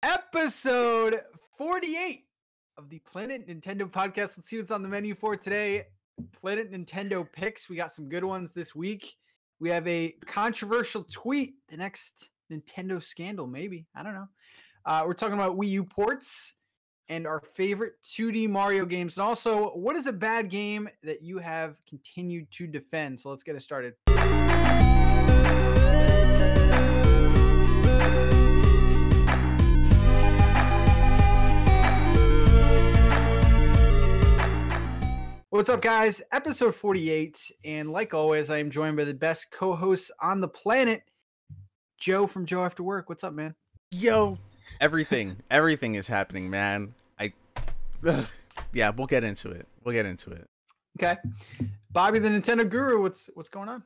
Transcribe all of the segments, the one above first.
Episode 48 of the Planet Nintendo podcast. Let's see what's on the menu for today. Planet Nintendo picks. We got some good ones this week. We have a controversial tweet, the next Nintendo scandal, maybe. I don't know. We're talking about Wii U ports and our favorite 2D Mario games. And also, what is a bad game that you have continued to defend? So let's get it started. What's up, guys? Episode 48, and like always, I am joined by the best co-hosts on the planet, Joe from Joe After Work. What's up, man? Yo, everything is happening, man. Yeah, we'll get into it. Okay, Bobby, the Nintendo Guru. What's going on?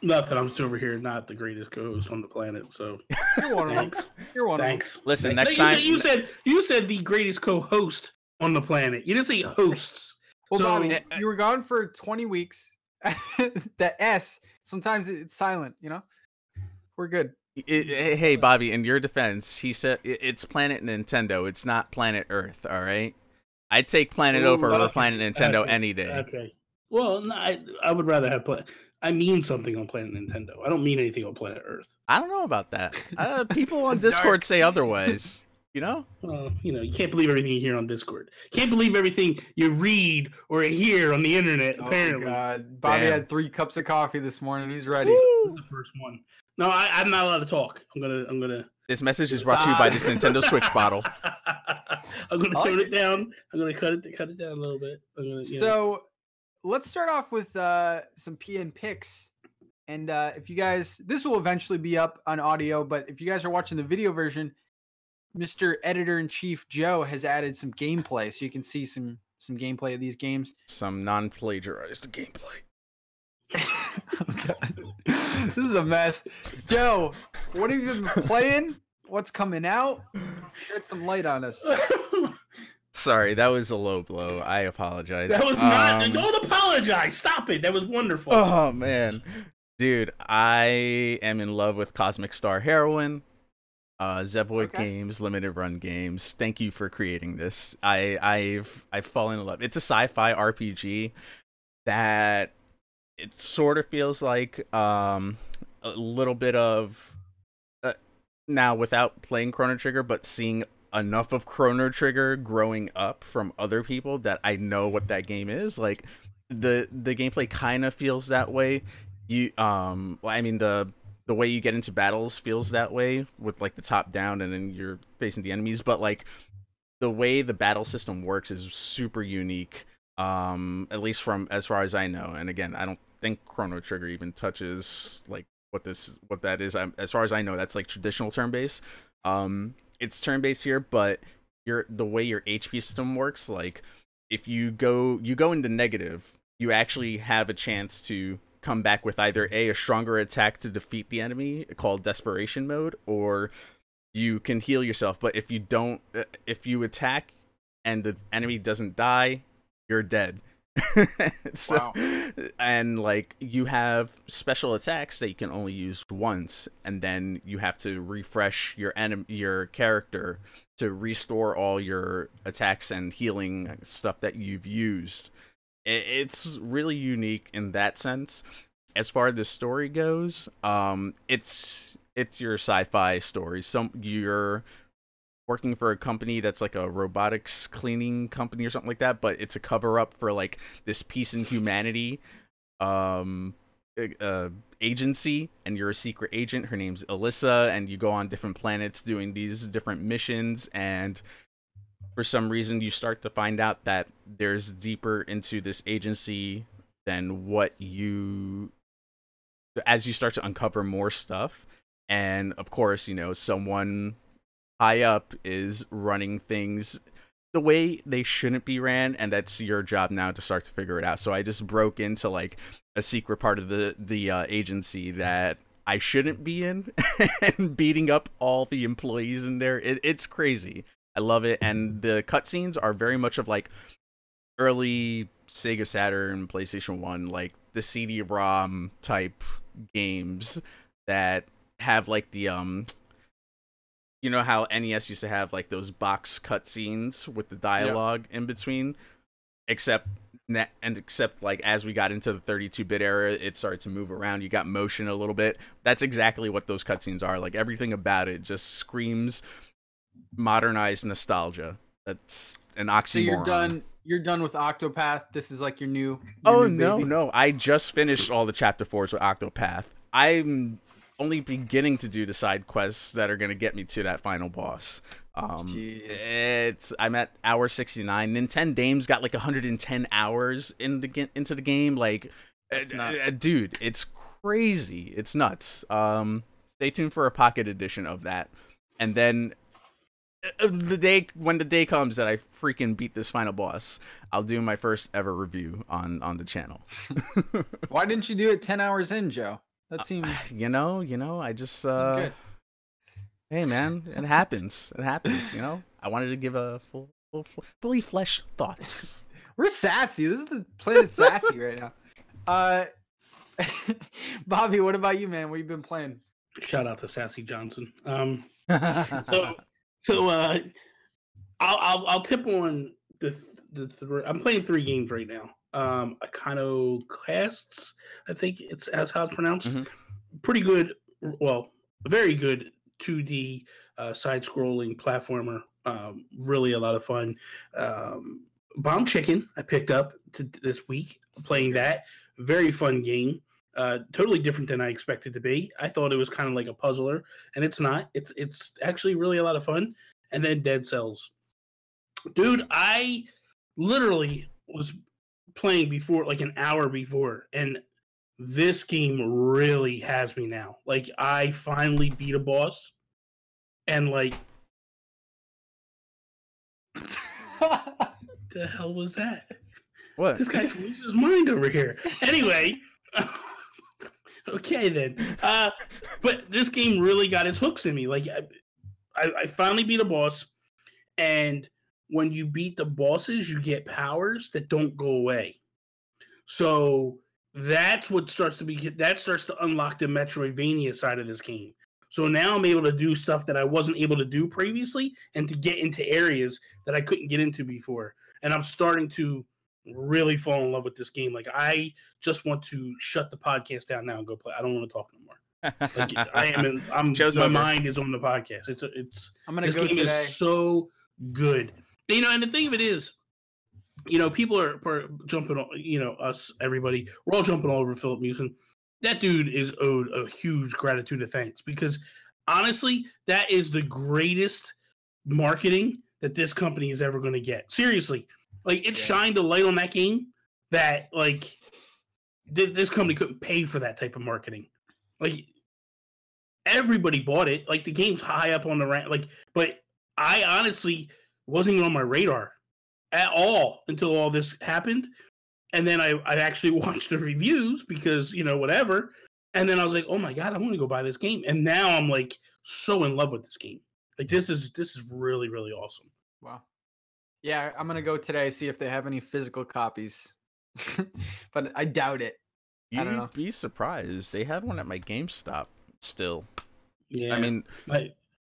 Nothing. I'm just over here, not the greatest co-host on the planet. So You're one of them. You're one of them. thanks. Listen, next time you said the greatest co-host on the planet. You didn't say hosts. Well, So- Bobby, you were gone for 20 weeks. That S, sometimes it's silent, you know? We're good. Hey, Bobby, in your defense, he said it's Planet Nintendo. It's not Planet Earth, all right? I'd take Planet over Planet Nintendo any day. Okay. Well, no, I would rather have I mean something on Planet Nintendo. I don't mean anything on Planet Earth. I don't know about that. People on Discord say otherwise. You know? Well, you can't believe everything you hear on Discord. Can't believe everything you read or hear on the internet. Apparently, God. Bobby Damn. had 3 cups of coffee this morning. He's ready. this is the first one. No, I'm not allowed to talk. I'm gonna. This message is brought to you by this Nintendo Switch bottle. I'm gonna tone it down. I'm gonna cut it down a little bit. So let's start off with some PN picks. And if you guys, this will eventually be up on audio, but if you guys are watching the video version, Mr. Editor-in-Chief Joe has added some gameplay, so you can see some gameplay of these games. Some non-plagiarized gameplay. Oh, God. This is a mess. Joe, what have you been playing? What's coming out? Shed some light on us. Sorry, that was a low blow. I apologize. That was not. Don't apologize. Stop it. That was wonderful. Oh, man. Dude, I am in love with Cosmic Star Heroine. Zevoid Games, limited run games. Thank you for creating this. I've fallen in love. It's a sci-fi RPG that it sort of feels like a little bit of now without playing Chrono Trigger, but seeing enough of Chrono Trigger growing up from other people that I know what that game is. Like the gameplay kind of feels that way. The way you get into battles feels that way with like the top down and then you're facing the enemies, but like the way the battle system works is super unique, at least from as far as I know. And again, I don't think Chrono Trigger even touches like what that is. As far as I know, that's like traditional turn-based. It's turn-based here, but the way your HP system works, like if you go into negative, you actually have a chance to come back with either a stronger attack to defeat the enemy called desperation mode, or you can heal yourself. But if you attack and the enemy doesn't die, you're dead. Wow. And like you have special attacks that you can only use once, and then you have to refresh your character to restore all your attacks and healing stuff that you've used. It's really unique in that sense. As far as the story goes, it's your sci-fi story. You're working for a company that's like a robotics cleaning company or something like that, but it's a cover-up for like this Peace and Humanity agency, and you're a secret agent. Her name's Alyssa, and you go on different planets doing these different missions, and for some reason, you start to find out that there's deeper into this agency than what as you start to uncover more stuff. And of course, someone high up is running things the way they shouldn't be ran, and that's your job now to start to figure it out. So I just broke into like a secret part of the agency that I shouldn't be in and beating up all the employees in there. It's crazy. I love it, and the cutscenes are very much of like early Sega Saturn, PlayStation 1, like the CD-ROM type games that have like the you know how NES used to have like those box cutscenes with the dialogue in between, except like as we got into the 32-bit era, it started to move around. You got motion a little bit. That's exactly what those cutscenes are. Like everything about it just screams modernized nostalgia. That's an oxymoron. So you're done with Octopath. This is like your new no, baby. no. I just finished all the chapter 4s with Octopath. I'm only beginning to do the side quests that are going to get me to that final boss. I'm at hour 69. Nintendame's got like 110 hours into the game. Like, dude, it's crazy. It's nuts. Stay tuned for a pocket edition of that. And then when the day comes that I freaking beat this final boss, I'll do my first ever review on the channel. Why didn't you do it 10 hours in, Joe? That seems you know, I just good. Hey man, it happens. I wanted to give a fully fleshed thoughts. We're sassy. This is the Planet Sassy right now. Bobby, what about you, man? What you been playing? Shout out to Sassy Johnson. So I'll tip on I'm playing 3 games right now. Iconoclasts, I think that's how it's pronounced. Mm-hmm. Pretty good, well, very good 2D side-scrolling platformer. Really a lot of fun. Bomb Chicken I picked up this week, playing that. Very fun game. Totally different than I expected to be. I thought it was kind of like a puzzler, and it's not. It's actually really a lot of fun. And then Dead Cells. Dude, I literally was playing before, like an hour before, and this game really has me now. Like, I finally beat a boss, and like, the hell was that? What? This guy's losing his mind over here. Anyway, okay then. But this game really got its hooks in me. Like, I finally beat a boss, and when you beat the bosses, you get powers that don't go away. So that's what starts to unlock the Metroidvania side of this game. So now I'm able to do stuff that I wasn't able to do previously, and to get into areas that I couldn't get into before. And I'm starting to really fall in love with this game. Like, I just want to shut the podcast down now and go play. I don't want to talk no more. Like, my mind is on the podcast. I'm gonna this go game today. is so good. And the thing of it is, people are jumping on, us, everybody, we're all jumping all over Philip Mewson. That dude is owed a huge gratitude of thanks, because honestly, that is the greatest marketing that this company is ever going to get. Seriously. Like, it shined a light on that game that, like, this company couldn't pay for that type of marketing. Like, everybody bought it. Like, the game's high up on the rank. Like, but I honestly wasn't even on my radar at all until all this happened. And then I actually watched the reviews because, whatever. And then I was like, oh my God, I want to go buy this game. And now I'm like so in love with this game. Like, this is really, really awesome. Wow. Yeah, I'm gonna go today, see if they have any physical copies. But I doubt it. I don't know. You'd be surprised. They had one at my GameStop still. Yeah. I mean,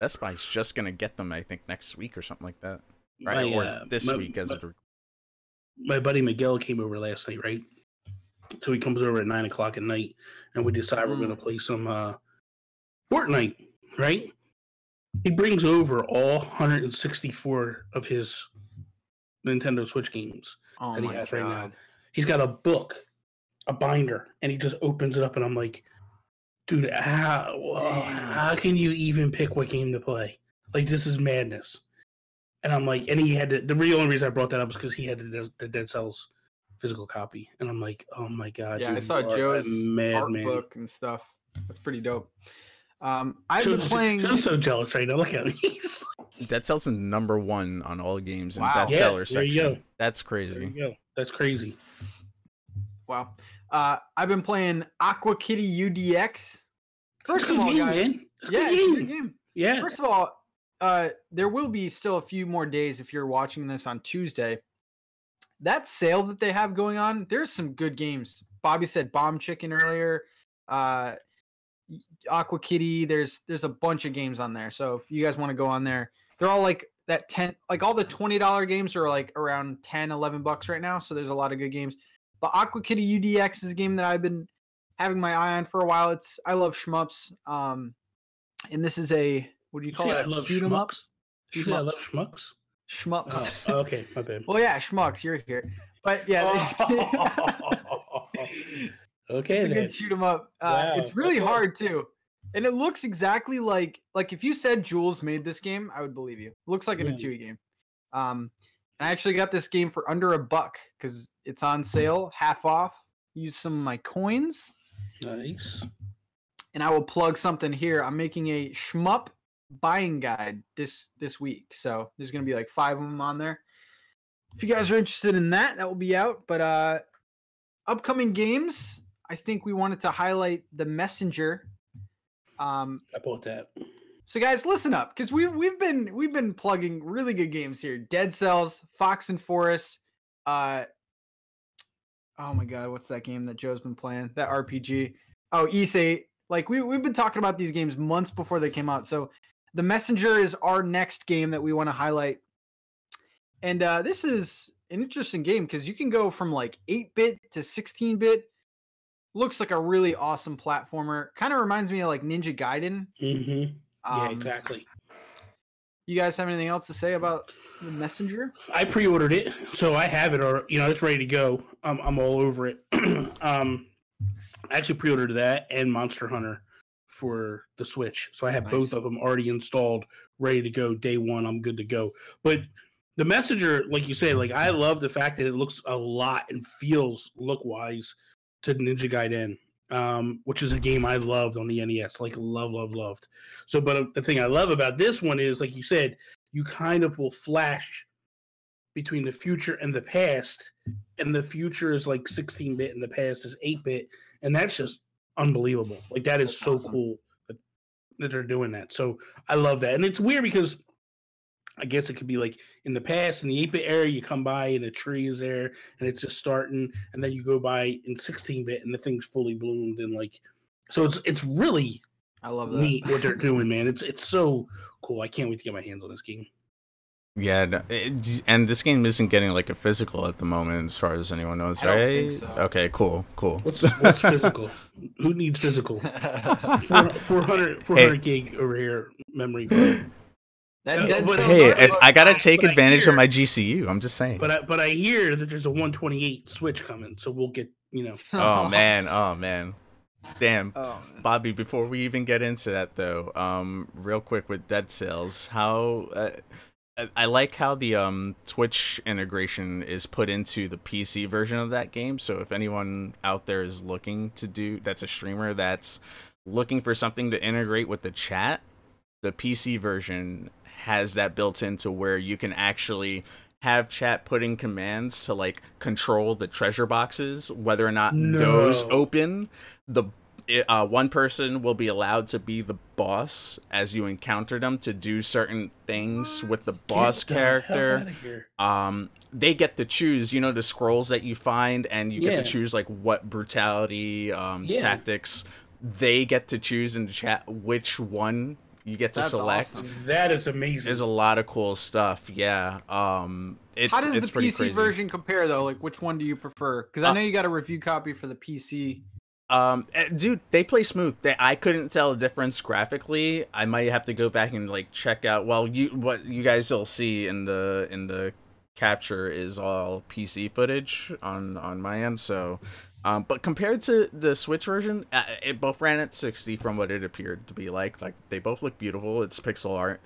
Best Buy's just gonna get them, I think, next week or something like that. Right? Or this week my buddy Miguel came over last night, right? So he comes over at 9:00 at night, and we decide we're gonna play some Fortnite, right? He brings over all 164 of his Nintendo Switch games that he has right now. He's got a book, a binder, and he just opens it up, and I'm like, dude, how can you even pick what game to play? Like, this is madness. And I'm like, and he had the real only reason I brought that up is because he had the Dead Cells physical copy, and I'm like, oh my God. Yeah, dude, I saw Joe's art man. book and stuff. That's pretty dope. I've been playing. I'm so jealous right now. Look at me. Dead Cells is #1 on all games in Wow. bestseller section. There you go. That's crazy. There you go. That's crazy. Wow. I've been playing Aqua Kitty UDX. First of all, game, guys, man. it's a good game. Yeah. First of all, there will be still a few more days if you're watching this on Tuesday. That sale that they have going on, there's some good games. Bobby said Bomb Chicken earlier. Aqua Kitty. There's a bunch of games on there. So if you guys want to go on there, they're all like that 10, like all the $20 games are like around 10, $11 right now. So there's a lot of good games. But Aqua Kitty UDX is a game that I've been having my eye on for a while. I love shmups. And this is a, what do you call it? I love schmucks. You say I love schmucks? Shmups. Oh, okay, my bad. Well, yeah, schmucks, you're here. But yeah. Okay, it's a good shoot 'em up. Wow, it's really hard too. And it looks exactly like if you said Jules made this game, I would believe you. It looks like an Atui game. And I actually got this game for under $1 because it's on sale, half off. Use some of my coins. Nice. And I will plug something here. I'm making a shmup buying guide this week. So there's going to be like 5 of them on there. If you guys are interested in that, that will be out. But upcoming games, I think we wanted to highlight The Messenger. I bought that. So guys, listen up, because we've been plugging really good games here. Dead Cells, Fox and Forest. Oh my God, what's that game that Joe's been playing? That RPG. Oh, Issei. Like we've been talking about these games months before they came out. So The Messenger is our next game that we want to highlight. And this is an interesting game because you can go from like 8-bit to 16-bit. Looks like a really awesome platformer. Kind of reminds me of like Ninja Gaiden. Mm-hmm. Yeah, exactly. You guys have anything else to say about The Messenger? I pre-ordered it, so I have it, or it's ready to go. I'm all over it. I actually pre-ordered that and Monster Hunter for the Switch, so I have both of them already installed, ready to go. Day one, I'm good to go. But The Messenger, like you say, like I love the fact that it looks a lot and feels look-wise to Ninja Gaiden, which is a game I loved on the NES, like loved. So, but the thing I love about this one is, like you said, you kind of will flash between the future and the past, and the future is like 16-bit and the past is 8-bit, and that's just unbelievable. Like that is so cool that they're doing that. So I love that, and it's weird because I guess it could be like in the past, in the 8-bit era, you come by and a tree is there and it's just starting, and then you go by in 16-bit and the thing's fully bloomed, and like, so it's really I love that. neat what they're doing, man. It's so cool. I can't wait to get my hands on this game. Yeah, and this game isn't getting like a physical at the moment, as far as anyone knows, right? I don't think so. Okay, cool. What's physical? Who needs physical? 400 gig over here memory card. Hey, I gotta take advantage of my GCU. I'm just saying. But I hear that there's a 128 Switch coming, so we'll get Oh man. Damn, Bobby. Before we even get into that, though, real quick with Dead Cells, how I like how the Twitch integration is put into the PC version of that game. So if anyone out there is looking to that's a streamer that's looking for something to integrate with the chat, the PC version has that built into where you can actually have chat putting commands to like control the treasure boxes, whether or not those open. One person will be allowed to be the boss as you encounter them to do certain things with the boss character. They get to choose, the scrolls that you find, and you get to choose like what brutality tactics. They get to choose in the chat which one you get to select. Awesome. That is amazing. There's a lot of cool stuff. Yeah. How does the PC version compare though? Like, which one do you prefer? Because I know you got a review copy for the PC. Dude, they play smooth. I couldn't tell the difference graphically. I might have to go back and like check out. Well, what you guys will see in the capture is all PC footage on my end. So, but compared to the Switch version, it both ran at 60 from what it appeared to be like. Like they both look beautiful. It's pixel art,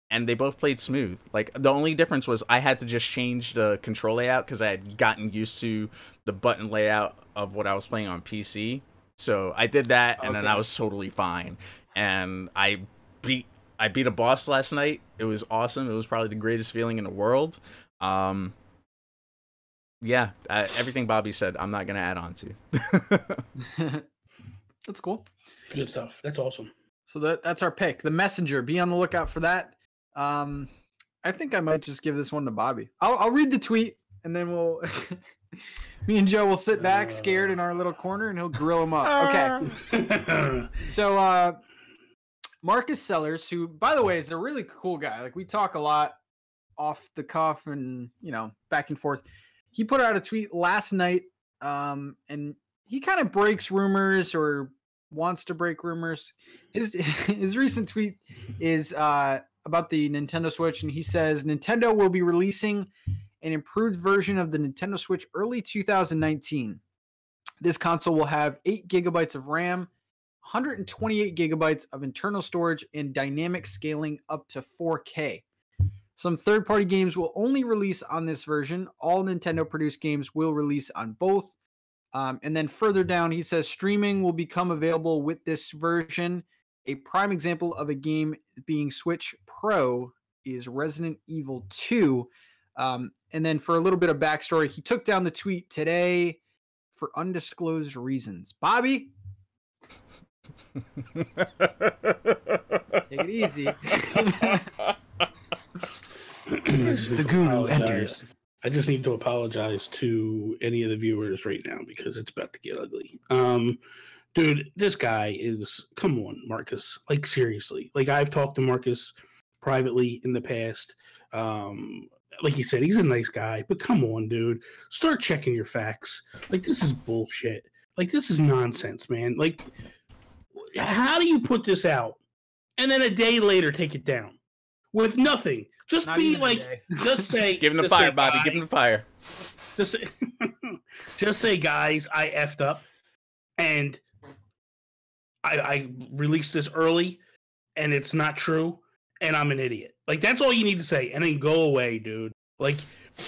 and they both played smooth. Like the only difference was I had to just change the control layout because I had gotten used to the button layout of what I was playing on PC. So I did that, and then I was totally fine. And I beat a boss last night. It was awesome. It was probably the greatest feeling in the world. Yeah, everything Bobby said, I'm not gonna add on to. That's cool. Good stuff. That's awesome. So that's our pick, The Messenger. Be on the lookout for that. I think I might just give this one to Bobby. I'll read the tweet, and then we'll me and Joe will sit back scared in our little corner, and he'll grill him up. Okay. So Marcus Sellers, who by the way is a really cool guy. Like, we talk a lot off the cuff and back and forth. He put out a tweet last night, and he kind of breaks rumors or wants to break rumors. His recent tweet is about the Nintendo Switch, and he says Nintendo will be releasing an improved version of the Nintendo Switch early 2019. This console will have 8 gigabytes of RAM, 128 gigabytes of internal storage, and dynamic scaling up to 4K. Some third-party games will only release on this version. All Nintendo-produced games will release on both. And then further down, he says streaming will become available with this version. A prime example of a game being Switch Pro is Resident Evil 2. And then for a little bit of backstory, he took down the tweet today for undisclosed reasons. Bobby? Take it easy. The guru enters. I just need to apologize to any of the viewers right now because it's about to get ugly. Dude, this guy is, come on, Marcus. Like, seriously. Like, I've talked to Marcus privately in the past. Like you said, he's a nice guy, but come on, dude. Start checking your facts. Like, this is bullshit. Like, this is nonsense, man. Like, how do you put this out and then a day later take it down with nothing? Just Not be like, just say, give him the fire, Bobby. Give him the fire. Just say, guys, I effed up, and I released this early, and it's not true, and I'm an idiot. Like, that's all you need to say, and then go away, dude. Like,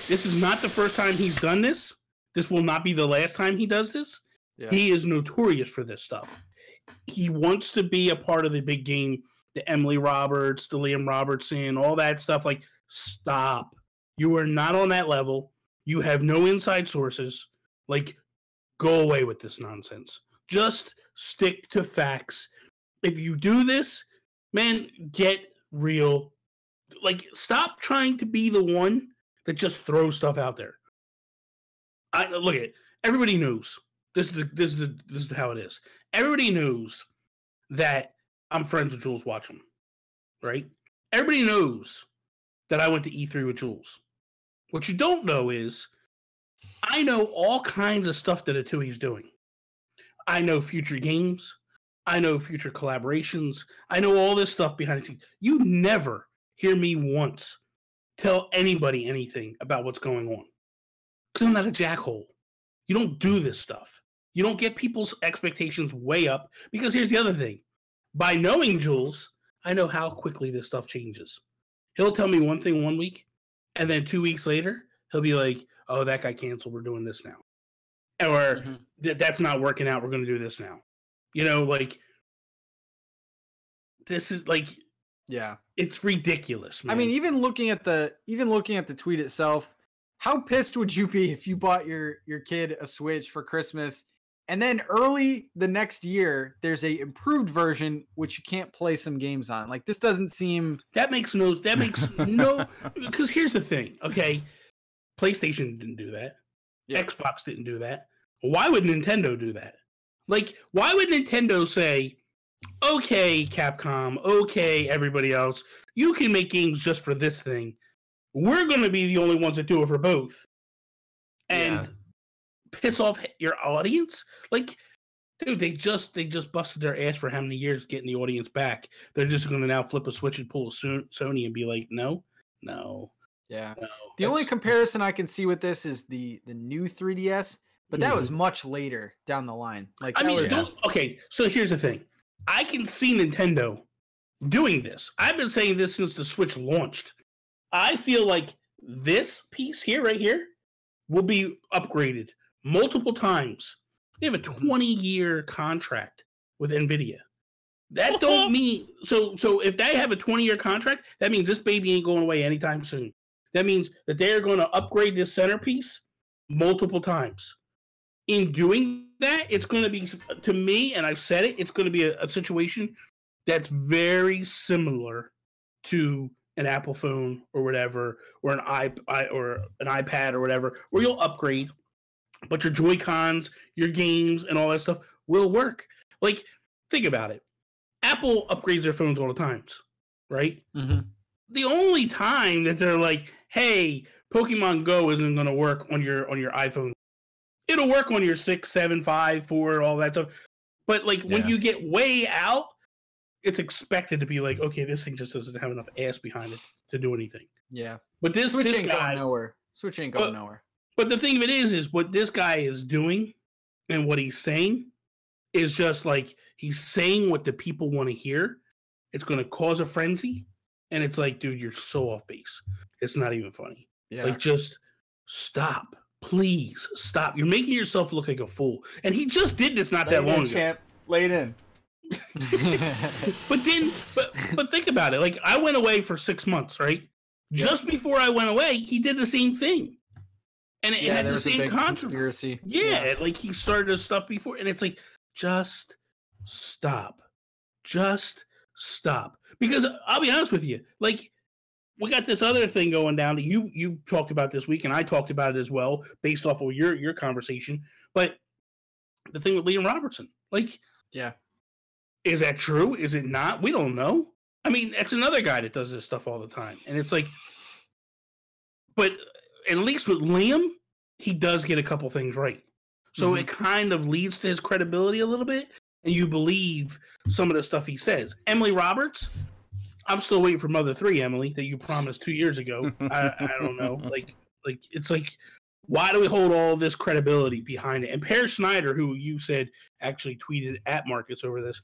this is not the first time he's done this. This will not be the last time he does this. Yeah. He is notorious for this stuff. He wants to be a part of the big game. The Emily Roberts, the Liam Robertson, all that stuff. Like, stop. You are not on that level. You have no inside sources. Like, go away with this nonsense. Just stick to facts. If you do this, man, get real. Like, stop trying to be the one that just throws stuff out there. Look at it. Everybody knows. This is how it is. Everybody knows that I'm friends with Jules Watcham, right? Everybody knows that I went to E3 with Jules. What you don't know is I know all kinds of stuff that Atui's doing. I know future games. I know future collaborations. I know all this stuff behind the scenes. You never hear me once tell anybody anything about what's going on. Because I'm not a jackhole. You don't do this stuff. You don't get people's expectations way up. Because here's the other thing. By knowing Jules, I know how quickly this stuff changes. He'll tell me one thing 1 week, and then 2 weeks later, he'll be like, oh, that got canceled. We're doing this now. Or that's not working out. We're going to do this now. You know, like, this is like, yeah, it's ridiculous, man. I mean, even looking at the tweet itself, how pissed would you be if you bought your kid a Switch for Christmas, and then early the next year there's a improved version which you can't play some games on? Like, this doesn't seem that makes no because here's the thing, okay? PlayStation didn't do that. Yeah. Xbox didn't do that. Why would Nintendo do that? Like, why would Nintendo say, okay, Capcom, okay, everybody else, you can make games just for this thing. We're going to be the only ones that do it for both. And piss off your audience? Like, dude, they just busted their ass for how many years getting the audience back. They're just going to now flip a switch and pull a Sony and be like, no. Yeah. No, the only comparison I can see with this is the new 3DS, but that was much later down the line. Like, okay, so here's the thing. I can see Nintendo doing this. I've been saying this since the Switch launched. I feel like this piece here, right here, will be upgraded multiple times. They have a 20-year contract with NVIDIA. That don't mean so if they have a 20-year contract, that means this baby ain't going away anytime soon. That means that they're going to upgrade this centerpiece multiple times. In doing that, it's going to be, to me, and I've said it, it's going to be a situation that's very similar to an Apple phone or whatever, or an iPad or whatever, where you'll upgrade, but your Joy-Cons, your games, and all that stuff will work. Like, think about it. Apple upgrades their phones all the times, right? Mm-hmm. The only time that they're like, "Hey, Pokemon Go isn't going to work on your iPhone," it'll work on your 6, 7, 5, 4, all that stuff. But like when you get way out, it's expected to be like, okay, this thing just doesn't have enough ass behind it to do anything. Yeah. But this Switch ain't guy going nowhere. Switch ain't going nowhere. But the thing of it is what this guy is doing and what he's saying is just like he's saying what the people want to hear. It's going to cause a frenzy. And it's like, dude, you're so off base. It's not even funny. Yeah. Like, just stop. Please stop. You're making yourself look like a fool. And he just did this not that long ago. Champ. Lay it in. but think about it. Like, I went away for 6 months, right? Yeah. Just before I went away, he did the same thing. And it had the same controversy. Yeah, like he started his stuff before. And it's like, just stop. Just stop. Because I'll be honest with you, like, we got this other thing going down that you talked about this week, and I talked about it as well, based off of your conversation. But the thing with Liam Robertson, like, yeah, is that true? Is it not? We don't know. I mean, that's another guy that does this stuff all the time, and it's like, but at least with Liam, he does get a couple things right, so it kind of leads to his credibility a little bit, and you believe some of the stuff he says. Emily Roberts, I'm still waiting for Mother 3, Emily, that you promised 2 years ago. I don't know. Like it's like, why do we hold all this credibility behind it? And Per Schneider, who you said actually tweeted at Marcus over this,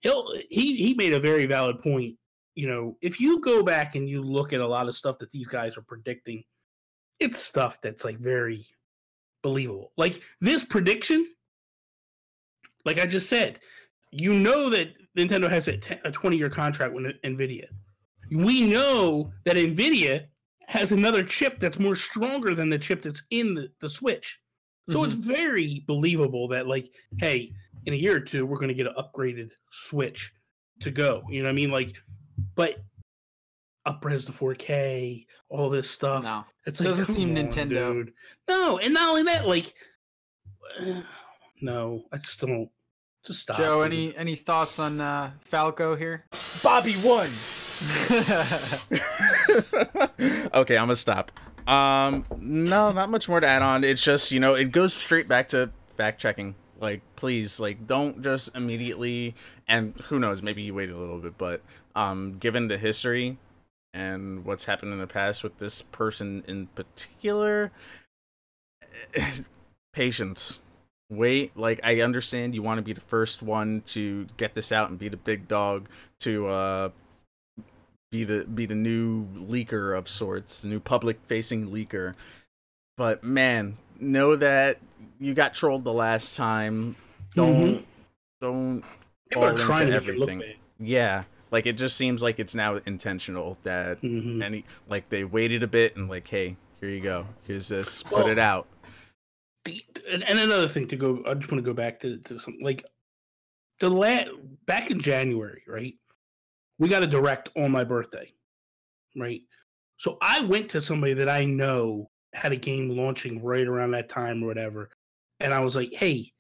he made a very valid point. You know, if you go back and you look at a lot of stuff that these guys are predicting, it's stuff that's like very believable. Like this prediction, like I just said, you know that Nintendo has a 20-year contract with NVIDIA. We know that NVIDIA has another chip that's more stronger than the chip that's in the Switch. So it's very believable that, like, hey, in a year or two, we're going to get an upgraded Switch to go. You know what I mean? Like, but up-res to 4K, all this stuff. No, it doesn't seem Nintendo. Dude. No, and not only that, like, no, I just don't. Just stop. Joe, any thoughts on Falco here? Bobby won. Okay, I'm gonna stop. No, not much more to add on. It's just, you know, it goes straight back to fact checking. Like, please, like, don't just immediately, and who knows, maybe you wait a little bit, but given the history and what's happened in the past with this person in particular, patience. Wait, like, I understand you want to be the first one to get this out and be the big dog, to be the new leaker of sorts, the new public facing leaker. But man, know that you got trolled the last time. Don't fall into everything. Yeah, like, it just seems like it's now intentional that like they waited a bit and like, hey, here you go, here's this, put it out. And another thing to go, I just want to go back to something like back in January, right? We got a direct on my birthday, right? So I went to somebody that I know had a game launching right around that time or whatever, and I was like, "Hey,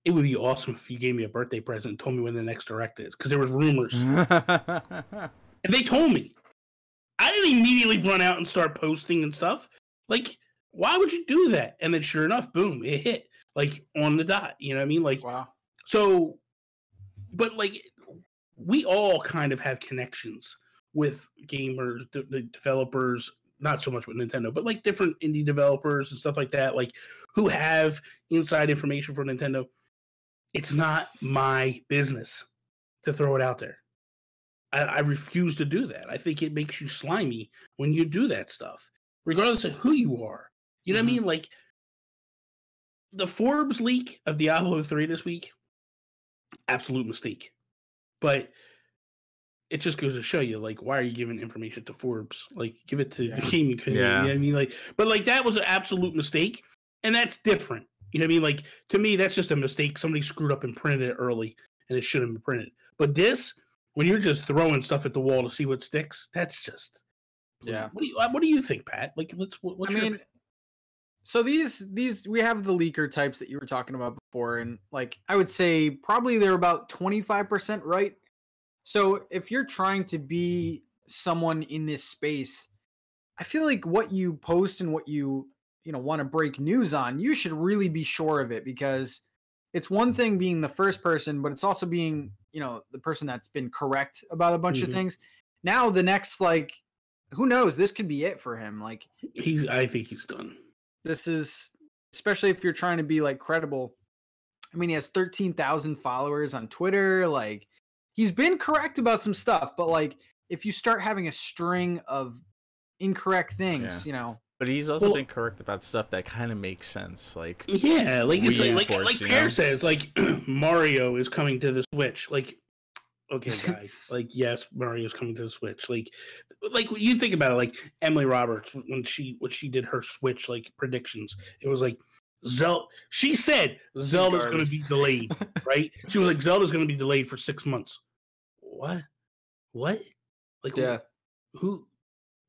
it would be awesome if you gave me a birthday present and told me when the next direct is," because there was rumors, and they told me. I didn't immediately run out and start posting and stuff, like. Why would you do that? And then sure enough, boom, it hit, like, on the dot. You know what I mean? Like, wow. So, but like, we all kind of have connections with gamers, the developers, not so much with Nintendo, but like different indie developers and stuff like that, like, who have inside information for Nintendo. It's not my business to throw it out there. I refuse to do that. I think it makes you slimy when you do that stuff, regardless of who you are. You know what I mean? Like, the Forbes leak of Diablo 3 this week, absolute mistake. But it just goes to show you, like, why are you giving information to Forbes? Like, give it to the gaming community. You know what I mean? Like, but like, that was an absolute mistake, and that's different. You know what I mean? Like, to me, that's just a mistake. Somebody screwed up and printed it early, and it shouldn't be printed. But this, when you're just throwing stuff at the wall to see what sticks, that's just Yeah. What do you think, Pat? Like, what's your opinion? So these we have the leaker types that you were talking about before, and like I would say probably they're about 25% right. So if you're trying to be someone in this space, I feel like what you post and what you want to break news on, you should really be sure of it, because it's one thing being the first person, but it's also being, the person that's been correct about a bunch of things. Now the next, like, who knows, this could be it for him. Like, I think he's done. This is, especially if you're trying to be like credible. I mean, he has 13,000 followers on Twitter. Like, he's been correct about some stuff, but like, if you start having a string of incorrect things, But he's also been correct about stuff that kind of makes sense. Like, yeah, like it's like Pear says, like Mario is coming to the Switch. Like, okay, guys, like, yes, Mario's coming to the Switch. Like you think about it, like Emily Roberts when she did her Switch like predictions, it was like she said Zelda's going to be delayed, right? She was like, Zelda's going to be delayed for 6 months. What? Like, yeah. Who?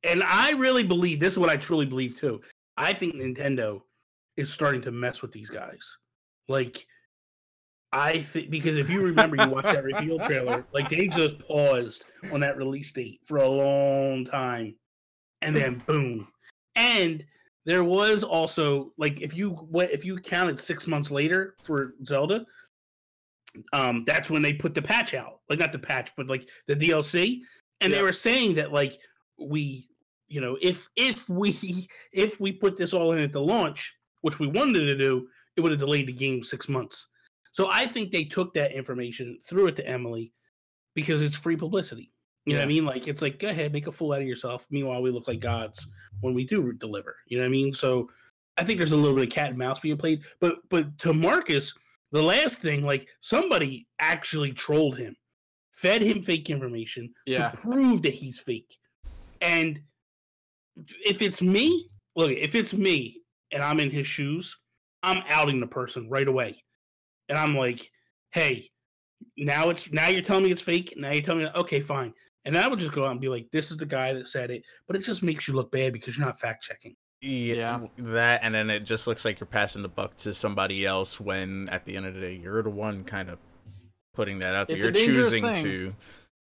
And I really believe, this is what I truly believe too. I think Nintendo is starting to mess with these guys. Like, I think, because if you remember, you watched that reveal trailer, like they just paused on that release date for a long time, and then boom. And there was also, like, if you counted 6 months later for Zelda, that's when they put the patch out. Like, not the patch, but like the DLC. And they were saying that, like, we, if we put this all in at the launch, which we wanted to do, it would have delayed the game 6 months. So I think they took that information, threw it to Emily, because it's free publicity. You know what I mean? Like, it's like, go ahead, make a fool out of yourself. Meanwhile, we look like gods when we do deliver. You know what I mean? So I think there's a little bit of cat and mouse being played. But to Marcus, the last thing, like, somebody actually trolled him, fed him fake information to prove that he's fake. And if it's me and I'm in his shoes, I'm outing the person right away. And I'm like, hey, now you're telling me it's fake. Now you're telling me, okay, fine. And I would just go out and be like, this is the guy that said it. But it just makes you look bad because you're not fact checking. Yeah, that, and then it just looks like you're passing the buck to somebody else when at the end of the day, you're the one kind of putting that out there. You're choosing to.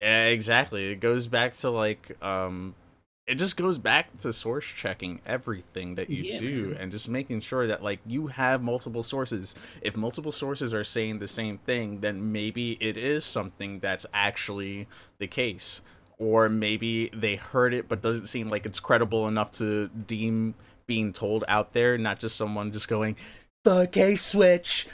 Yeah, exactly. It goes back to like, it just goes back to source checking everything that you do, and just making sure that, like, you have multiple sources. If multiple sources are saying the same thing, then maybe it is something that's actually the case. Or maybe they heard it, but doesn't seem like it's credible enough to deem being told out there, not just someone just going, 4K Switch,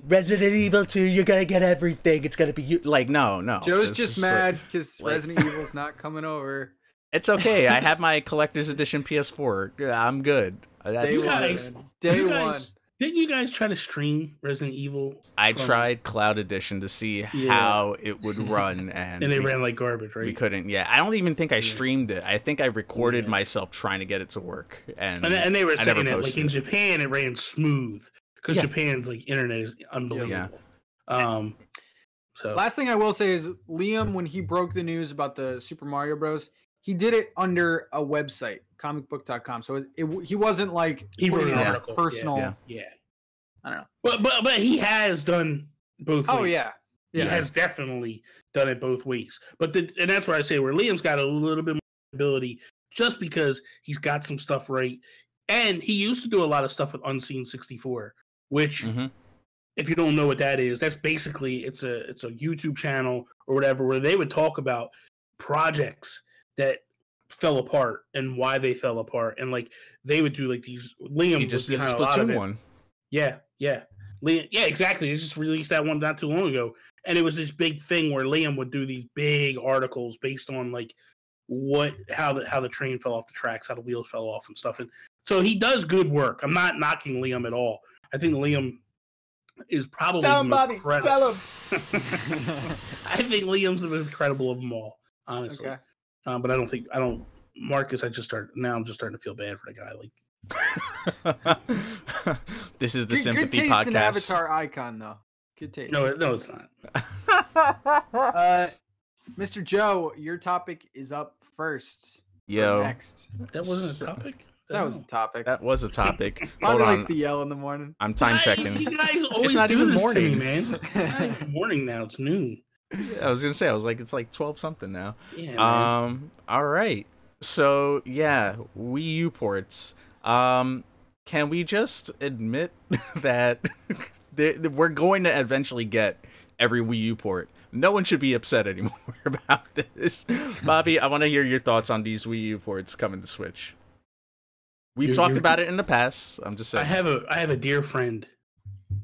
Resident Evil 2, you're gonna get everything. It's gonna be you. Like, no. Joe's just mad because Resident Evil's not coming over. It's okay. I have my collector's edition PS4. I'm good. Day one. Didn't you guys try to stream Resident Evil? I tried Cloud Edition to see how it would run, and it ran like garbage, right? We couldn't. Yeah, I don't even think I streamed it. I think I recorded myself trying to get it to work, and they were saying that, like, in Japan it ran smooth because Japan's like internet is unbelievable. So last thing I will say is Liam, when he broke the news about the Super Mario Bros., he did it under a website, comicbook.com. So he wasn't like he wrote an article. Personal. Yeah. I don't know. But he has done both ways. Oh, yeah. He has definitely done it both ways. And that's where I say where Liam's got a little bit more ability just because he's got some stuff right. And he used to do a lot of stuff with Unseen 64, which, if you don't know what that is, that's basically, it's a YouTube channel or whatever where they would talk about projects that fell apart and why they fell apart, and like they would do like these. Liam just did a Splatoon one. Yeah. Liam, exactly. They just released that one not too long ago, and it was this big thing where Liam would do these big articles based on like how the train fell off the tracks, how the wheels fell off and stuff. And so he does good work. I'm not knocking Liam at all. I think Liam is probably the most credible. Tell him. I think Liam's the most credible of them all, honestly. Okay. But I don't. Marcus, I'm just starting to feel bad for the guy. Like, this is the sympathy good taste podcast. In Avatar icon, though. Good taste. No, it's not. Mr. Joe, your topic is up first. Yo, next. That wasn't a topic. That was the topic. that was a topic. Bobby Hold likes on, to yell in the morning. I'm time checking. You guys always not do even this morning. to me, man. It's not even morning now. It's noon. I was gonna say, I was like, it's like 12 something now. Yeah, man. All right. So yeah, Wii U ports. Can we just admit that we're going to eventually get every Wii U port? No one should be upset anymore about this. Bobby, I want to hear your thoughts on these Wii U ports coming to Switch. We've talked about it in the past. I'm just saying. I have a dear friend.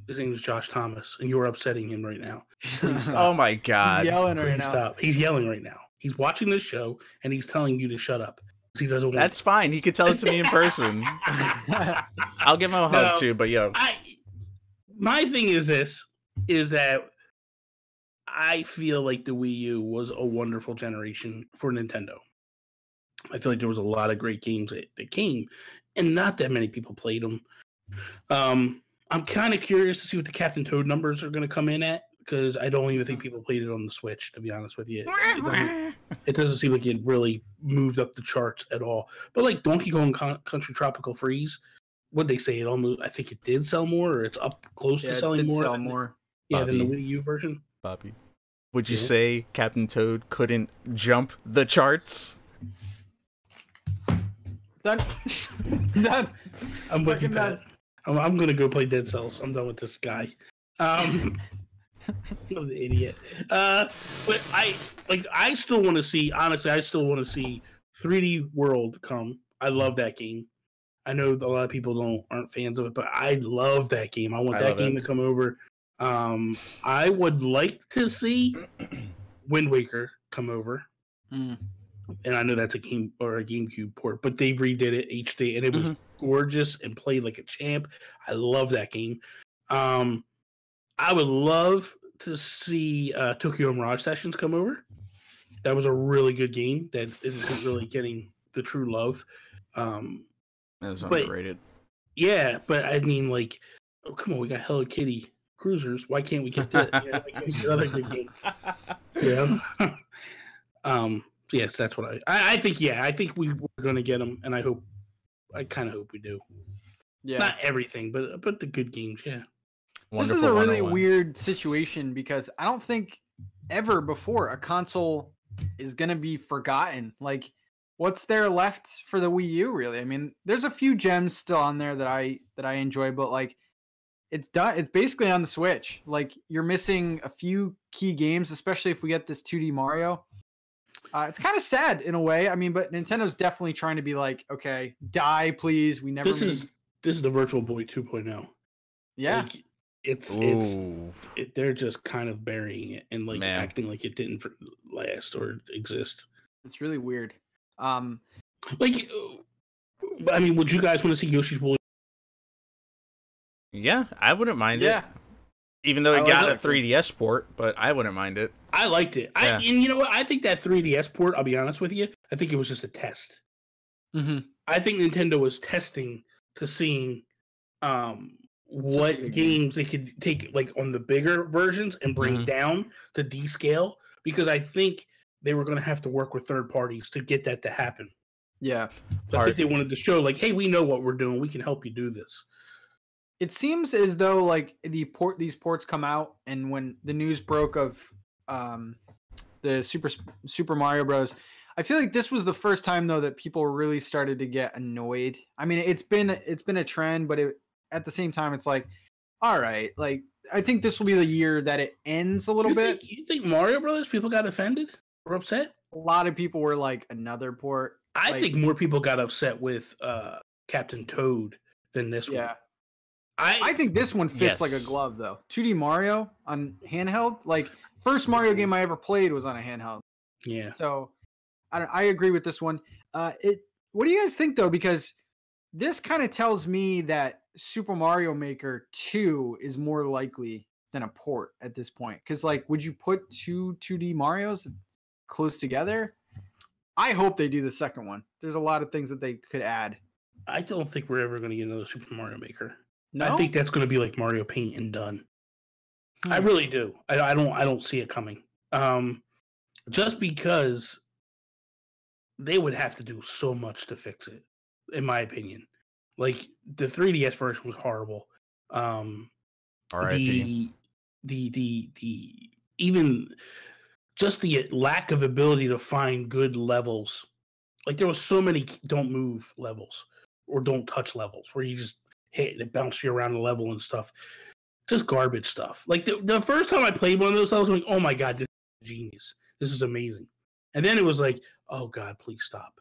His name is Josh Thomas, and you're upsetting him right now. Please stop. Oh my god. He's yelling right Please now. stop. He's yelling right now. He's watching this show, and he's telling you to shut up. He doesn't want. That's fine. He could tell it to me in person. I'll give him a hug too, but yo. My thing is that I feel like the Wii U was a wonderful generation for Nintendo. I feel like there was a lot of great games that came, and not that many people played them. I'm kind of curious to see what the Captain Toad numbers are going to come in at, because I don't even think people played it on the Switch, to be honest with you. It doesn't seem like it really moved up the charts at all. But like Donkey Kong Country Tropical Freeze, what'd they say? I think it did sell more, or it's up close to selling more. Sell more. Yeah, than the Wii U version. Bobby, would you say Captain Toad couldn't jump the charts? Done. Done. I'm with you, Pat. I'm gonna go play Dead Cells. I'm done with this guy. I'm the idiot. But I still want to see. Honestly, I still want to see 3D World come. I love that game. I know a lot of people aren't fans of it, but I love that game. I want that game to come over. I would like to see Wind Waker come over. And I know that's a game or a GameCube port, but they redid it HD, and it was gorgeous and played like a champ. I love that game. I would love to see Tokyo Mirage Sessions come over. That was a really good game that isn't really getting the true love. That's underrated. Yeah, but I mean, like, oh, come on, we got Hello Kitty Cruisers. Why can't we get that? Why can't we get another good game? Yeah. Yes, that's what I think. Yeah, I think we're going to get them, and I kind of hope we do. Yeah, not everything, but the good games. Yeah. This is a really weird situation because I don't think ever before a console is going to be forgotten. Like, what's there left for the Wii U? Really? I mean, there's a few gems still on there that I enjoy, but like, it's done. It's basically on the Switch. Like, you're missing a few key games, especially if we get this 2D Mario. It's kind of sad in a way. I mean, but Nintendo's definitely trying to be like, okay, die, please. We never. This is the Virtual Boy 2.0. Yeah, like, they're just kind of burying it and like acting like it didn't last or exist. It's really weird. Like, I mean, would you guys want to see Yoshi's Woolly? Yeah, I wouldn't mind it. Even though it got a 3DS port, but I wouldn't mind it. I liked it. Yeah. And you know what? I think that 3DS port, I'll be honest with you, I think it was just a test. I think Nintendo was testing to seeing what games they could take like on the bigger versions and bring down to descale, because I think they were going to have to work with third parties to get that to happen. Yeah. So I think they wanted to show like, hey, we know what we're doing. We can help you do this. It seems as though like these ports come out, and when the news broke of the Super Mario Bros, I feel like this was the first time though that people really started to get annoyed. I mean, it's been a trend, but at the same time, it's like, all right, like I think this will be the year that it ends a little bit. You think Mario Brothers people got offended or upset? A lot of people were like, another port. I think more people got upset with Captain Toad than this one. I think this one fits like a glove, though. 2D Mario on handheld, like first Mario game I ever played was on a handheld. Yeah. So I agree with this one. What do you guys think though? Because this kind of tells me that Super Mario Maker 2 is more likely than a port at this point. Because like, would you put two 2D Marios close together? I hope they do the second one. There's a lot of things that they could add. I don't think we're ever going to get another Super Mario Maker. No? I think that's going to be like Mario Paint and done. I really do. I don't see it coming. Just because they would have to do so much to fix it, in my opinion. Like the 3DS version was horrible. R.I.P. The even just the lack of ability to find good levels. Like there was so many don't move levels or don't touch levels where you just hit and it bounces you around the level and stuff. Just garbage stuff. Like the first time I played one of those, I was like, "Oh my god, this is genius! This is amazing." And then it was like, "Oh god, please stop."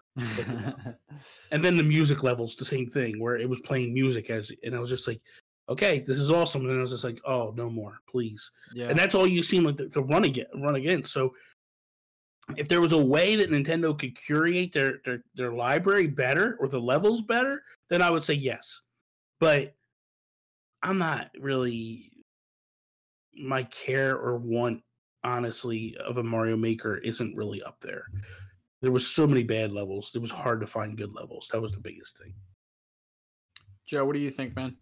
And then the music levels, the same thing, where it was playing music and I was just like, "Okay, this is awesome." And then I was just like, "Oh, no more, please." Yeah. And that's all you seem like to run against. So if there was a way that Nintendo could curate their library better or the levels better, then I would say yes. But I'm not really my care or want, honestly, of a Mario Maker isn't really up there. There was so many bad levels. It was hard to find good levels. That was the biggest thing. Joe, what do you think, man?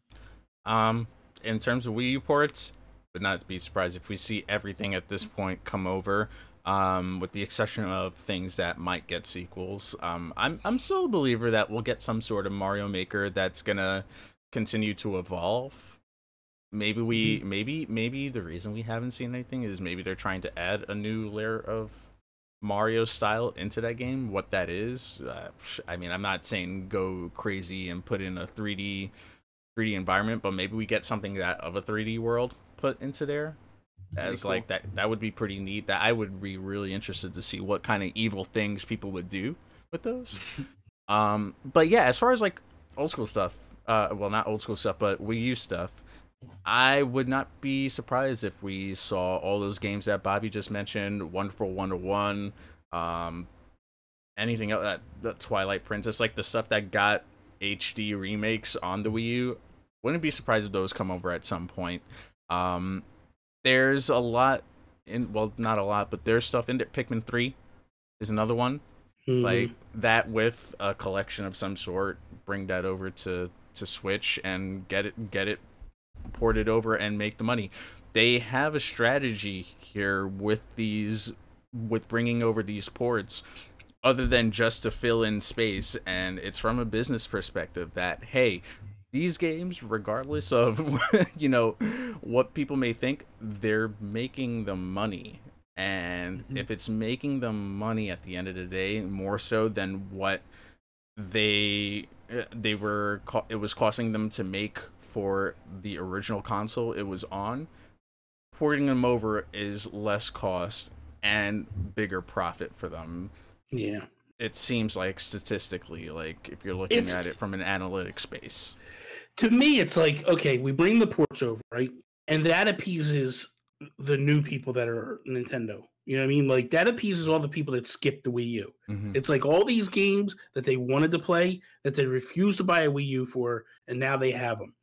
In terms of Wii U ports, would not be surprised if we see everything at this point come over. With the exception of things that might get sequels. I'm still a believer that we'll get some sort of Mario Maker that's gonna continue to evolve. Maybe maybe the reason we haven't seen anything is maybe they're trying to add a new layer of Mario style into that game. What that is, I mean, I'm not saying go crazy and put in a 3D environment, but maybe we get something that of a 3D world put into there. As cool. Like that would be pretty neat. That I would be really interested to see what kind of evil things people would do with those. But yeah, as far as like old school stuff, well, not old school stuff, but Wii U stuff, I would not be surprised if we saw all those games that Bobby just mentioned, Wonderful 101, anything else, that Twilight Princess, like the stuff that got HD remakes on the Wii U. Wouldn't be surprised if those come over at some point. There's a lot in, well, not a lot, but there's stuff in there. Pikmin 3 is another one. Like that with a collection of some sort, bring that over to Switch and get it ported over and make the money. They have a strategy here with bringing over these ports other than just to fill in space, and it's from a business perspective that, hey, these games, regardless of what people may think, they're making the money. And if it's making them money at the end of the day, more so than what it was costing them to make for the original console it was on, porting them over is less cost and bigger profit for them. Yeah. It seems like statistically, like if you're looking at it from an analytic space. To me, it's like, okay, we bring the ports over, right? And that appeases the new people that are Nintendo. You know what I mean? Like that appeases all the people that skipped the Wii U. It's like all these games that they wanted to play that they refused to buy a Wii U for, and now they have them.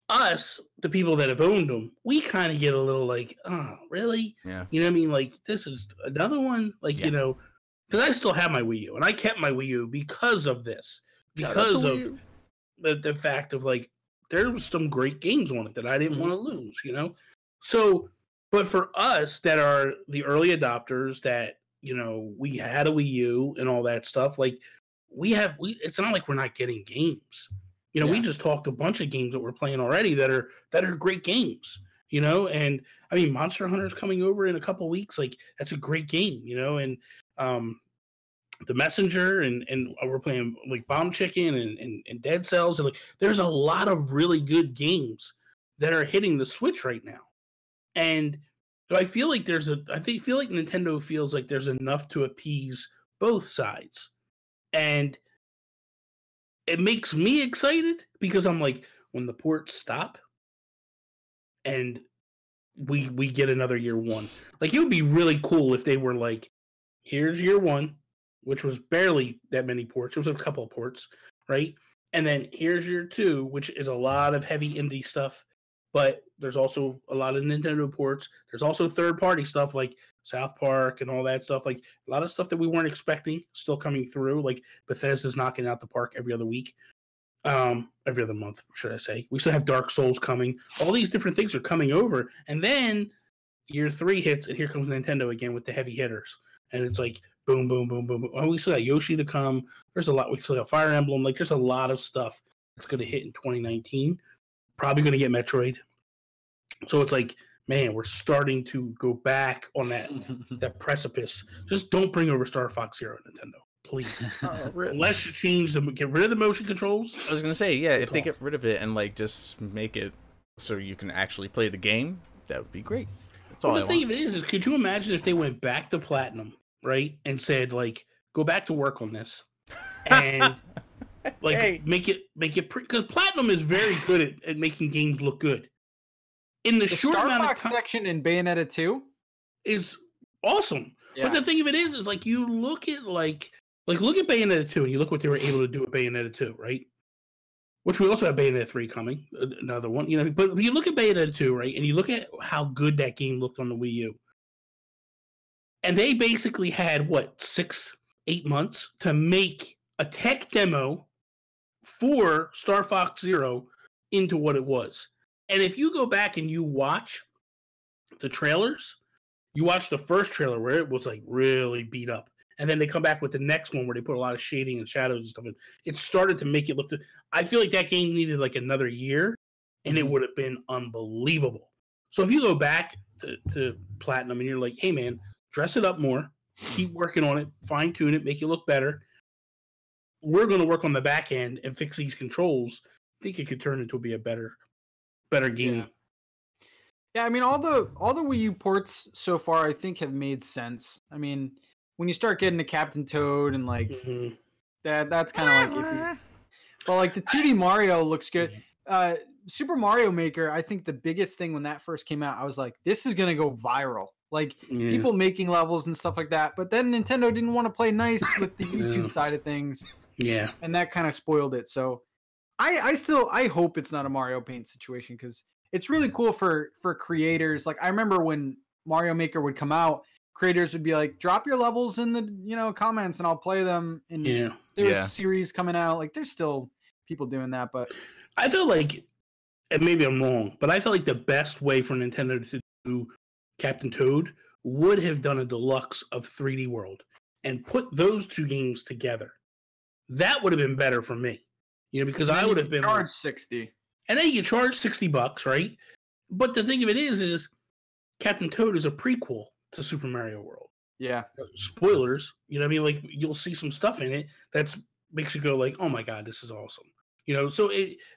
Us, the people that have owned them, we kind of get a little like, oh, really? Yeah. You know what I mean? Like this is another one. Like, because I still have my Wii U, and I kept my Wii U because of this, because of the fact of like there was some great games on it that I didn't want to lose, So, but for us that are the early adopters, that we had a Wii U and all that stuff, like it's not like we're not getting games. We just talked a bunch of games that we're playing already that are great games. And I mean, Monster Hunter is coming over in a couple weeks. Like that's a great game, and The Messenger and we're playing like Bomb Chicken and Dead Cells, and like there's a lot of really good games that are hitting the Switch right now. And I feel like feel like Nintendo feels like there's enough to appease both sides. And it makes me excited because I'm like, when the ports stop and we get another year one, like it would be really cool if they were like, here's year one, which was barely that many ports. It was a couple of ports, right? And then here's year two, which is a lot of heavy indie stuff, but there's also a lot of Nintendo ports. There's also third-party stuff like South Park and all that stuff. Like a lot of stuff that we weren't expecting still coming through. Like Bethesda's knocking out the park every other week. Every other month, should I say. We still have Dark Souls coming. All these different things are coming over. And then year three hits, and here comes Nintendo again with the heavy hitters. And it's like boom, boom, boom, boom, boom. And we still got Yoshi to come. There's a lot. We still got Fire Emblem. Like, there's a lot of stuff that's going to hit in 2019. Probably going to get Metroid. So it's like, man, we're starting to go back on that precipice. Just don't bring over Star Fox Zero, Nintendo, please. Unless you change them, get rid of the motion controls. I was gonna say, yeah, if they get rid of it and like just make it so you can actually play the game, that would be great. That's all. Well, the thing of it is, could you imagine if they went back to Platinum, right, and said like, go back to work on this, and like make it because Platinum is very good at making games look good. In the short Star amount Fox of time, section in Bayonetta 2 is awesome. Yeah. But the thing of it is like you look at like look at Bayonetta 2 and you look what they were able to do with Bayonetta 2, right? Which we also have Bayonetta 3 coming, another one, you know. But you look at Bayonetta 2, right, and you look at how good that game looked on the Wii U, and they basically had what 6-8 months to make a tech demo for Star Fox Zero into what it was. And if you go back and you watch the trailers, you watch the first trailer where it was like really beat up. And then they come back with the next one where they put a lot of shading and shadows and stuff in. It started to make it look. I feel like that game needed like another year, and it would have been unbelievable. So if you go back to Platinum and you're like, hey man, dress it up more, keep working on it, fine tune it, make it look better. We're going to work on the back end and fix these controls. I think it could turn into be a better game. Yeah, I mean all the Wii U ports so far I think have made sense. I mean, when you start getting to Captain Toad and like that's kind of like iffy. But like the 2D Mario looks good. Super Mario Maker, I think the biggest thing when that first came out, I was like, this is gonna go viral. Like people making levels and stuff like that. But then Nintendo didn't want to play nice with the YouTube side of things. Yeah. And that kind of spoiled it. So I hope it's not a Mario Paint situation because it's really cool for creators. Like I remember when Mario Maker would come out, creators would be like, drop your levels in the comments and I'll play them. And there's a series coming out. Like there's still people doing that, but I feel like, and maybe I'm wrong, but I feel like the best way for Nintendo to do Captain Toad would have done a deluxe of 3D World and put those two games together. That would have been better for me. You know, because I would have been charged 60. And then you charge $60, right? But the thing of it is Captain Toad is a prequel to Super Mario World. Yeah. Spoilers, you know what I mean? Like you'll see some stuff in it that makes you go like, "Oh my god, this is awesome." You know, so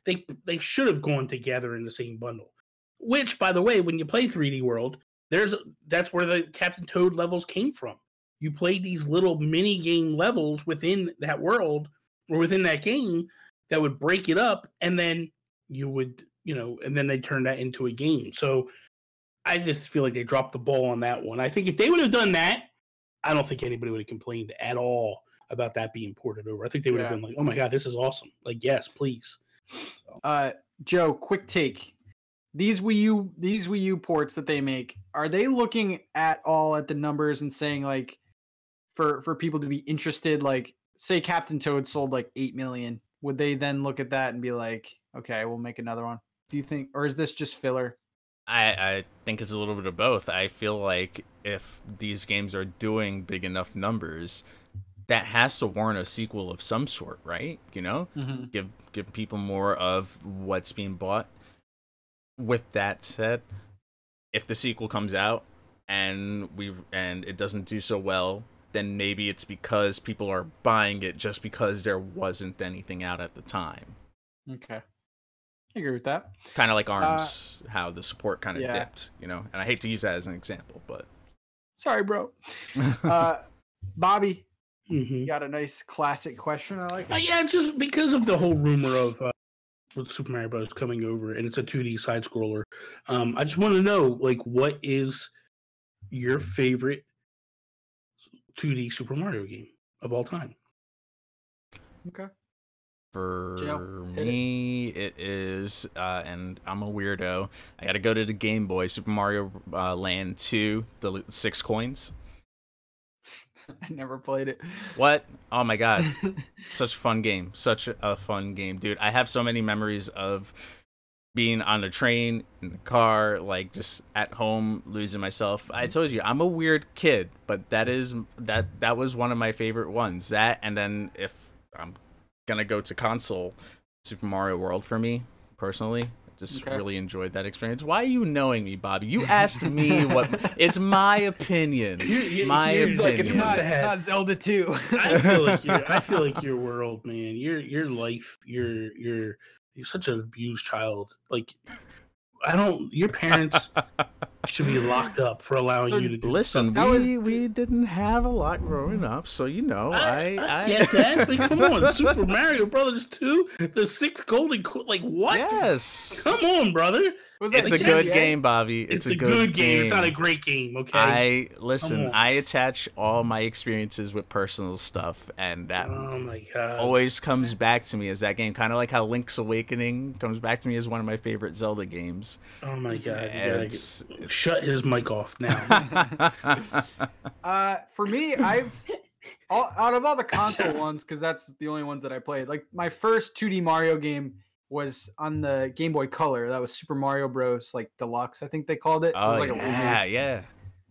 they should have gone together in the same bundle. Which, by the way, when you play 3D World, that's where the Captain Toad levels came from. You played these little mini game levels within that world or within that game that would break it up, and then you would, and then they turned that into a game. So I just feel like they dropped the ball on that one. I think if they would have done that, I don't think anybody would have complained at all about that being ported over. I think they would have been like, "Oh my god, this is awesome!" Like, yes, please. So. Joe, quick take: these Wii U ports that they make, are they looking at all at the numbers and saying like, for people to be interested, like, say Captain Toad sold like 8 million? Would they then look at that and be like, okay, we'll make another one? Do you think, or is this just filler? I think it's a little bit of both. I feel like if these games are doing big enough numbers, that has to warrant a sequel of some sort, right? You know, give people more of what's being bought. With that said, if the sequel comes out and it doesn't do so well, then maybe it's because people are buying it just because there wasn't anything out at the time. Okay. I agree with that. Kind of like ARMS, how the support kind of dipped, And I hate to use that as an example, but... Sorry, bro. Bobby, you got a nice classic question. I like it. Yeah, just because of the whole rumor of with Super Mario Bros. Coming over, and it's a 2D side-scroller. I just want to know, like, what is your favorite 2D Super Mario game of all time? Okay. For me, it is, and I'm a weirdo, I gotta go to the Game Boy, Super Mario Land 2, the 6 coins. I never played it. What? Oh my god. Such a fun game. Such a fun game. Dude, I have so many memories of being on a train, in the car, like just at home losing myself. I told you I'm a weird kid, but that was one of my favorite ones. That, and then if I'm gonna go to console, Super Mario World for me personally. Just really enjoyed that experience. Why are you knowing me, Bobby? You asked me what. It's my opinion. My opinion. Like it's not Zelda 2. I feel like your world, man. Your life. You're such an abused child. Like, your parents should be locked up for allowing you to do. Listen, we didn't have a lot growing up, so I get that. But come on, Super Mario Brothers 2, the 6th golden, like what? Yes. Come on, brother. It's a good game, Bobby. It's a good game. It's not a great game, okay? I attach all my experiences with personal stuff, and that oh my god, always comes back to me as that game. Kind of like how Link's Awakening comes back to me as one of my favorite Zelda games. Oh my god, shut his mic off now. For me, out of all the console ones, because that's the only ones that I played. Like my first 2D Mario game was on the Game Boy Color. That was Super Mario Bros. Like Deluxe, I think they called it. Oh, it was like yeah.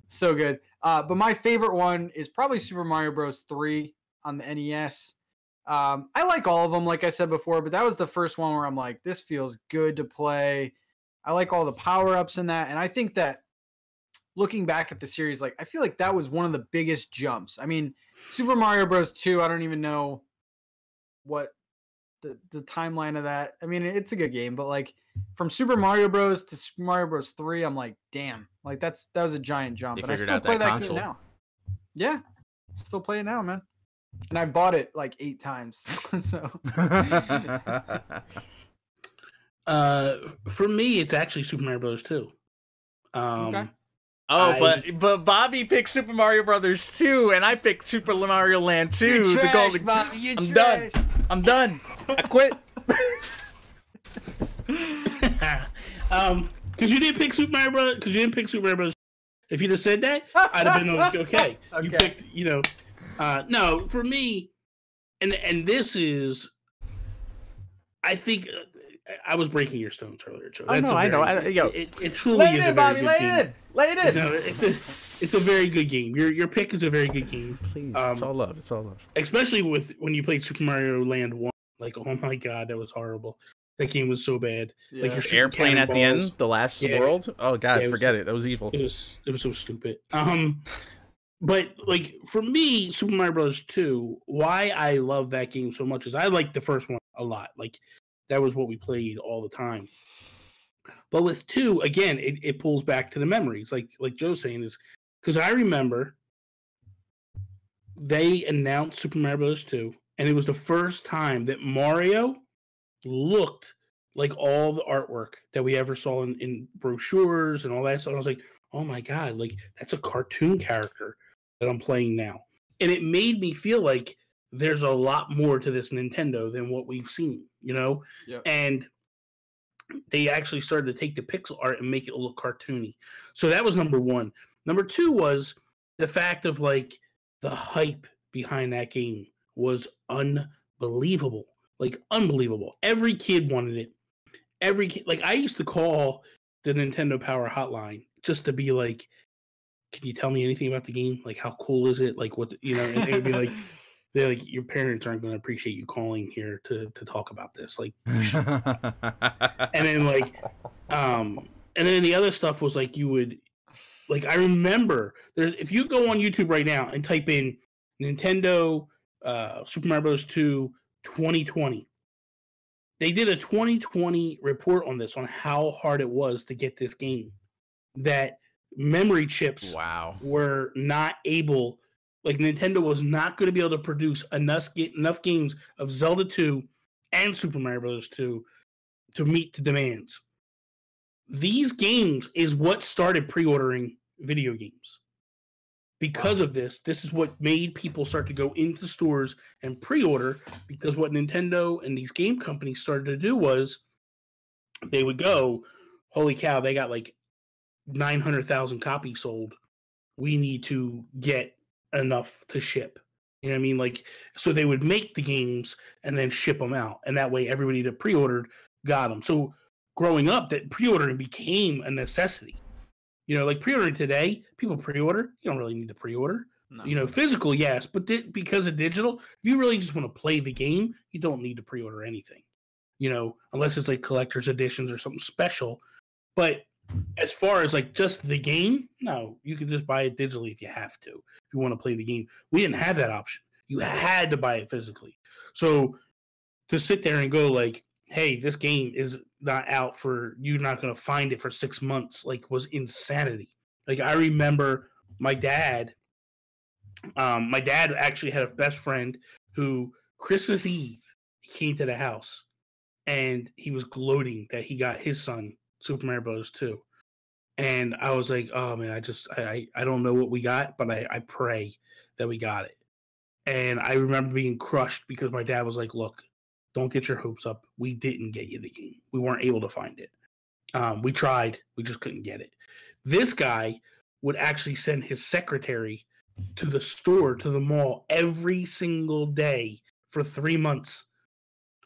So good. But my favorite one is probably Super Mario Bros. 3 on the NES. I like all of them, like I said before, but that was the first one where I'm like, this feels good to play. I like all the power-ups in that, and I think that looking back at the series, like I feel like that was one of the biggest jumps. I mean, Super Mario Bros. 2, I don't even know what the timeline of that. I mean, it's a good game, but like from Super Mario Bros. To Super Mario Bros. 3, I'm like, damn, like that was a giant jump. You and I figured still out play that that console. game now. Yeah, still play it now, man. And I bought it like 8 times. So for me, it's actually Super Mario Bros. 2. Okay. Oh, but Bobby picked Super Mario Brothers 2, and I picked Super Mario Land 2. You're trash, the golden. Bobby, I'm done. I'm done. I quit. Because you didn't pick Super Mario Bros. Because you didn't pick Super Mario Bros. If you'd have said that, I'd have been like, okay. You picked, no, for me, and this is, I think. I was breaking your stones earlier, Joe. I know. It truly is a very good game. Lay it in. No, it's a very good game. Your pick is a very good game. Please, it's all love. It's all love. Especially when you played Super Mario Land 1. Like, oh my god, that was horrible. That game was so bad. Yeah. Like your airplane at the end, the last world. Oh god, forget it. That was evil. It was so stupid. But like for me, Super Mario Bros. 2, why I love that game so much is I like the first one a lot. Like that was what we played all the time. But with 2, again, it pulls back to the memories. Like Joe's saying is because I remember they announced Super Mario Bros. 2, and it was the first time that Mario looked like all the artwork that we ever saw in brochures and all that stuff. And I was like, oh my god, like that's a cartoon character that I'm playing now. And it made me feel like there's a lot more to this Nintendo than what we've seen, Yep. And they actually started to take the pixel art and make it look cartoony. So that was number 1. Number 2 was the fact of like the hype behind that game was unbelievable. Like unbelievable. Every kid wanted it. Every kid, like I used to call the Nintendo Power Hotline just to be like, can you tell me anything about the game? Like how cool is it? Like what, and they would be like, they're like, your parents aren't going to appreciate you calling here to talk about this. Like, and then like, and then the other stuff was like, you would, like, I remember if you go on YouTube right now and type in Nintendo Super Mario Bros. 2 2020, they did a 2020 report on this, on how hard it was to get this game. That memory chips were not able, like Nintendo was not going to be able to produce enough games of Zelda 2 and Super Mario Bros. 2 to meet the demands. These games is what started pre-ordering video games. Because of this is what made people start to go into stores and pre-order, because what Nintendo and these game companies started to do was they would go, holy cow, they got like 900,000 copies sold. We need to get enough to ship. You know what I mean? Like, so they would make the games and then ship them out. And that way everybody that pre-ordered got them. So growing up that pre-ordering became a necessity. You know, like pre-ordering today, people pre-order. You don't really need to pre-order. No. You know, physical, yes, but because of digital, if you really just want to play the game, you don't need to pre-order anything. You know, unless it's like collector's editions or something special. But as far as like just the game, no, you can just buy it digitally if you have to. If you want to play the game, we didn't have that option. You had to buy it physically. So to sit there and go like, hey, this game is not out for, you're not going to find it for 6 months, like, was insanity. Like, I remember my dad actually had a best friend who Christmas Eve, he came to the house and he was gloating that he got his son Super Mario Bros. 2. And I was like, oh man, I don't know what we got, but I pray that we got it. And I remember being crushed because my dad was like, look, don't get your hopes up. We didn't get you the game. We weren't able to find it. We tried. We just couldn't get it. This guy would actually send his secretary to the store, to the mall, every single day for 3 months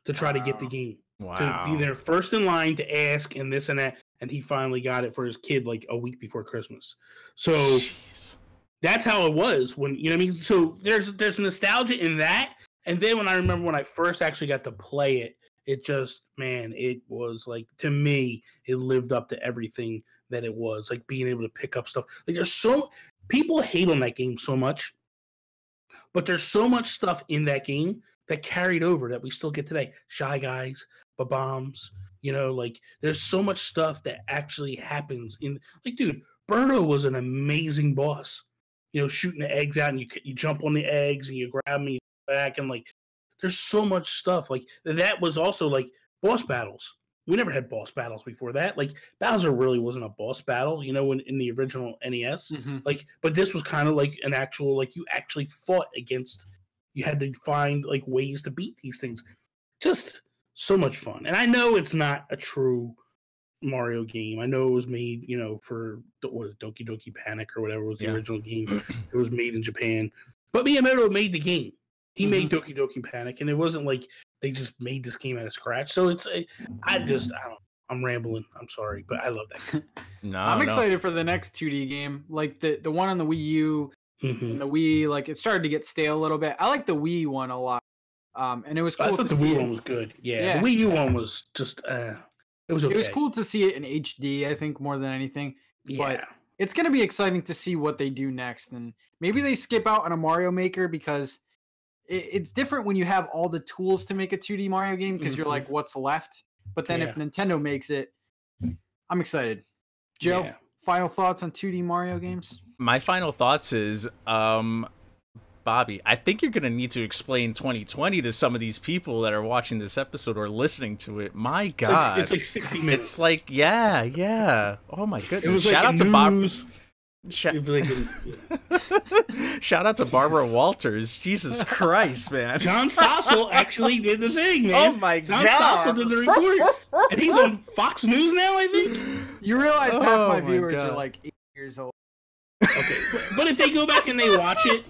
to try to get the game. Wow. To be there first in line to ask and this and that. And he finally got it for his kid like a week before Christmas. So Jeez. That's how it was when, you know what I mean? So there's nostalgia in that. And then when I remember when I first actually got to play it, it just, man, it was like, to me, it lived up to everything that it was. Like being able to pick up stuff. Like people hate on that game so much, but there's so much stuff in that game that carried over that we still get today. Shy Guys, Bombs, you know, like there's so much stuff that actually happens in, like, dude, Birdo was an amazing boss. You know, shooting the eggs out and you jump on the eggs and you grab them and you back, and like there's so much stuff. Like that was also like boss battles. We never had boss battles before that. Like Bowser really wasn't a boss battle, you know, in the original NES. Mm-hmm. Like, but this was kind of like an actual, like you actually fought against, you had to find like ways to beat these things. Just so much fun. And I know it's not a true Mario game. I know it was made, you know, for what is Doki Doki Panic or whatever was the original game. It was made in Japan. But Miyamoto made the game. He made Doki Doki Panic, and it wasn't like they just made this game out of scratch. So it's I don't know. I'm rambling. I'm sorry, but I love that game. I'm excited for the next 2D game. Like the one on the Wii U and the Wii, like it started to get stale a little bit. I like the Wii one a lot. And it was cool. I thought the Wii one was good. Yeah, the Wii U one was just it was okay. It was cool to see it in HD, I think, more than anything. Yeah. But it's going to be exciting to see what they do next. And maybe they skip out on a Mario Maker because it's different when you have all the tools to make a 2D Mario game because you're like, what's left? But then if Nintendo makes it, I'm excited. Joe, final thoughts on 2D Mario games? My final thoughts is, Bobby, I think you're going to need to explain 2020 to some of these people that are watching this episode or listening to it. My God. It's like 60 minutes. It's like, yeah. Oh, my goodness. Shout out to Bob. Shout out to Barbara Walters. Jesus Christ, man. John Stossel actually did the thing, man. Oh, my God. John Stossel did the report. And he's on Fox News now, I think. You realize half my viewers are like 8 years old. Okay. But if they go back and they watch it,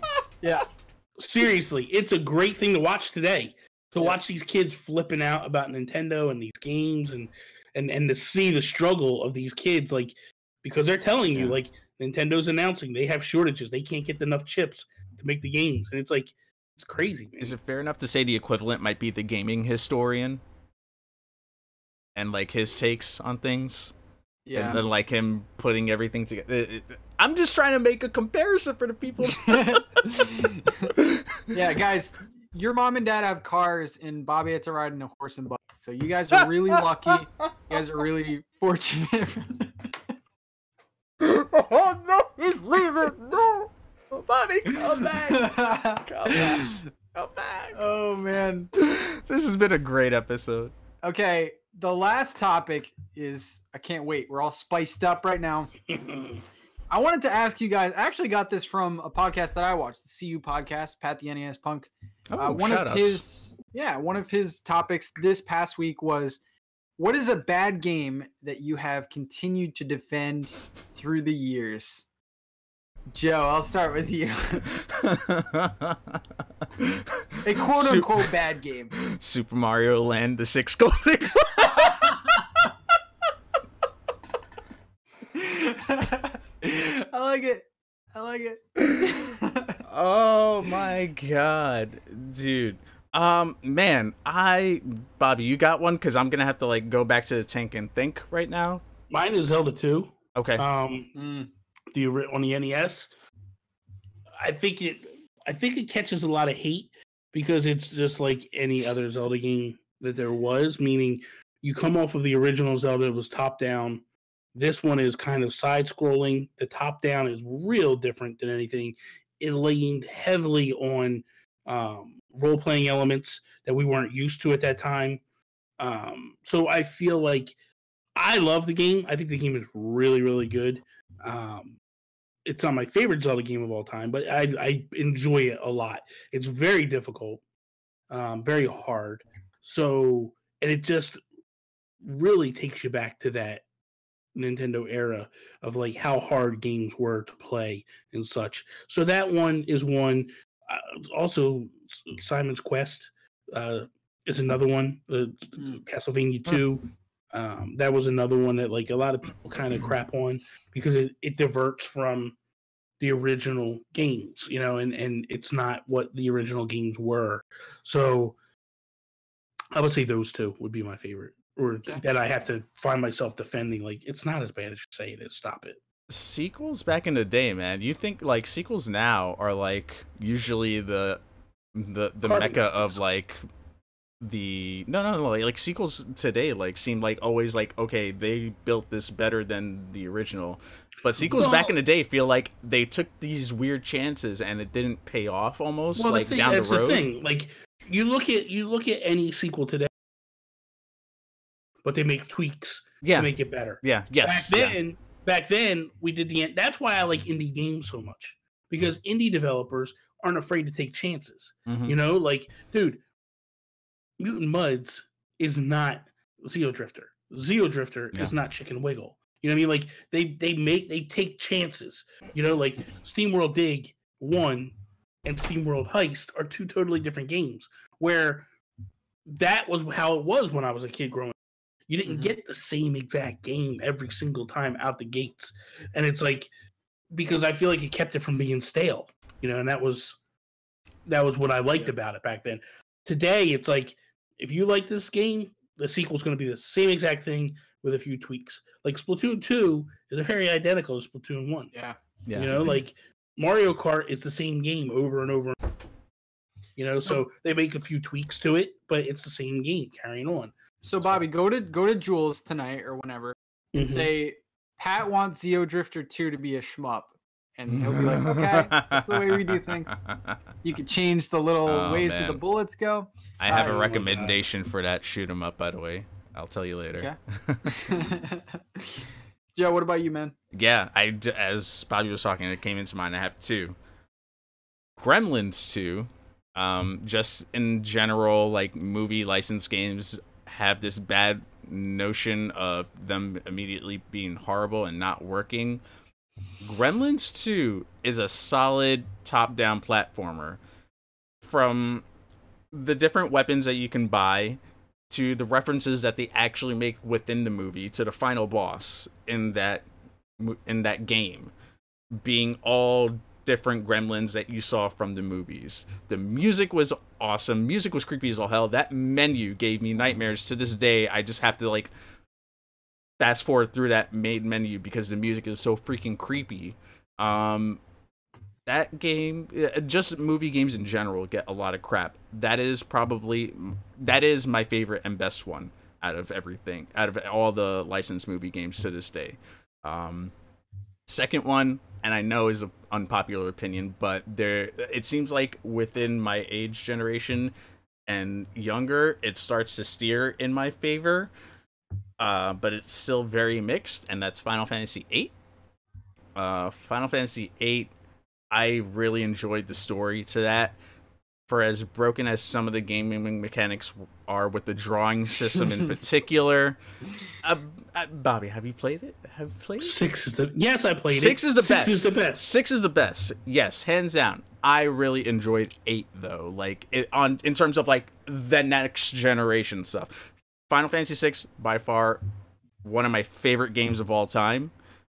seriously, it's a great thing to watch today. To watch these kids flipping out about Nintendo and these games and to see the struggle of these kids, like, because they're telling you, like, Nintendo's announcing they have shortages. They can't get enough chips to make the games. And it's like, it's crazy, man. Is it fair enough to say the equivalent might be the gaming historian? And, like, his takes on things? Yeah. And then, like, him putting everything together. I'm just trying to make a comparison for the people. Yeah, guys, your mom and dad have cars, and Bobby had to ride in a horse and buggy. So you guys are really lucky. You guys are really fortunate. Oh, no, he's leaving. No. Bobby, come back. Come back. Come back. Oh, man. This has been a great episode. Okay, the last topic is, I can't wait. We're all spiced up right now. I wanted to ask you guys, I actually got this from a podcast that I watched, the CU podcast, Pat the NES Punk. One of his topics this past week was, what is a bad game that you have continued to defend through the years? Joe, I'll start with you. A quote-unquote bad game. Super Mario Land, the 6 Golden. I like it. I like it. Oh my god, dude. Man, Bobby, you got one? Because I'm gonna have to like go back to the tank and think right now. Mine is Zelda 2. Okay. On the NES. I think it catches a lot of hate because it's just like any other Zelda game that there was, meaning you come off of the original Zelda, it was top down. This one is kind of side scrolling. The top down is real different than anything. It leaned heavily on role playing elements that we weren't used to at that time. So I feel like I love the game. I think the game is really, really good. It's not my favorite Zelda game of all time, but I enjoy it a lot. It's very difficult, very hard. So, and it just really takes you back to that Nintendo era of like how hard games were to play and such. So that one is one. Also, Simon's Quest is another one. Castlevania 2. That was another one that like a lot of people kind of crap on because it diverts from the original games, you know, and it's not what the original games were. So I would say those two would be my favorite, or that I have to find myself defending. Like, it's not as bad as you say it is. Stop it. Sequels back in the day, man. You think like sequels now are like usually the mecca of like the no like sequels today like seem like always like okay, they built this better than the original. But sequels back in the day feel like they took these weird chances and it didn't pay off almost like down the road. That's the thing. Like you look at any sequel today, but they make tweaks to make it better. Yeah. Yes. Back then we did that's why I like indie games so much, because indie developers aren't afraid to take chances. Mm-hmm. You know, like, dude, Mutant Mudds is not Zeo Drifter. Zeo Drifter is not Chicken Wiggle. You know what I mean? Like they take chances. You know, like SteamWorld Dig 1 and SteamWorld Heist are two totally different games. Where that was how it was when I was a kid growing up. You didn't get the same exact game every single time out the gates. And it's like, because I feel like it kept it from being stale. You know, and that was what I liked about it back then. Today it's like, if you like this game, the sequel is going to be the same exact thing with a few tweaks. Like Splatoon 2 is very identical to Splatoon 1. Yeah. You know, like Mario Kart is the same game over and over. You know, so they make a few tweaks to it, but it's the same game carrying on. So Bobby, go to Jules tonight or whenever and say Pat wants Zeo Drifter 2 to be a shmup. And he'll be like, okay, that's the way we do things. You could change the little ways that the bullets go. I have a recommendation for that shoot 'em up, by the way. I'll tell you later. Okay. Joe, what about you, man? Yeah, as Bobby was talking, it came into mind. I have two. Gremlins 2. Just in general, like movie license games have this bad notion of them immediately being horrible and not working. Gremlins 2 is a solid top-down platformer. From the different weapons that you can buy to the references that they actually make within the movie to the final boss in that game being all different gremlins that you saw from the movies. The music was awesome. Music was creepy as all hell. That menu gave me nightmares to this day. I just have to like fast forward through that main menu because the music is so freaking creepy. That game, just movie games in general, get a lot of crap. That is my favorite and best one out of everything, out of all the licensed movie games to this day. Second one, and I know is an unpopular opinion, but it seems like within my age generation and younger, it starts to steer in my favor. But it's still very mixed, and that's Final Fantasy VIII. Final Fantasy VIII, I really enjoyed the story to that. For as broken as some of the gaming mechanics are with the drawing system in particular. Bobby, have you played it? Six is the yes, I played it. Six is the best. 6 is the best. 6 is the best. Yes, hands down. I really enjoyed 8 though. Like in terms of like the next generation stuff. Final Fantasy VI, by far, one of my favorite games of all time.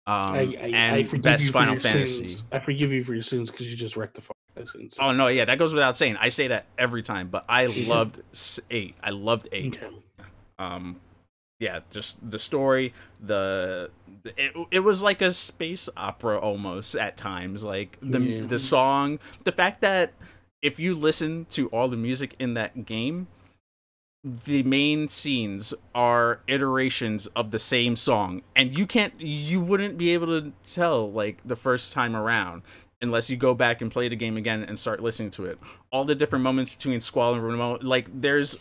I forgive best you for Final your Fantasy. sins. I forgive you for your sins because you just rectified my sins. Oh no, yeah, that goes without saying. I say that every time, but I loved 8. I loved 8. Okay. Yeah, just the story, it was like a space opera almost at times. Like the song, the fact that if you listen to all the music in that game, the main scenes are iterations of the same song, and you wouldn't be able to tell like the first time around unless you go back and play the game again and start listening to it. All the different moments between Squall and Ramon, like there's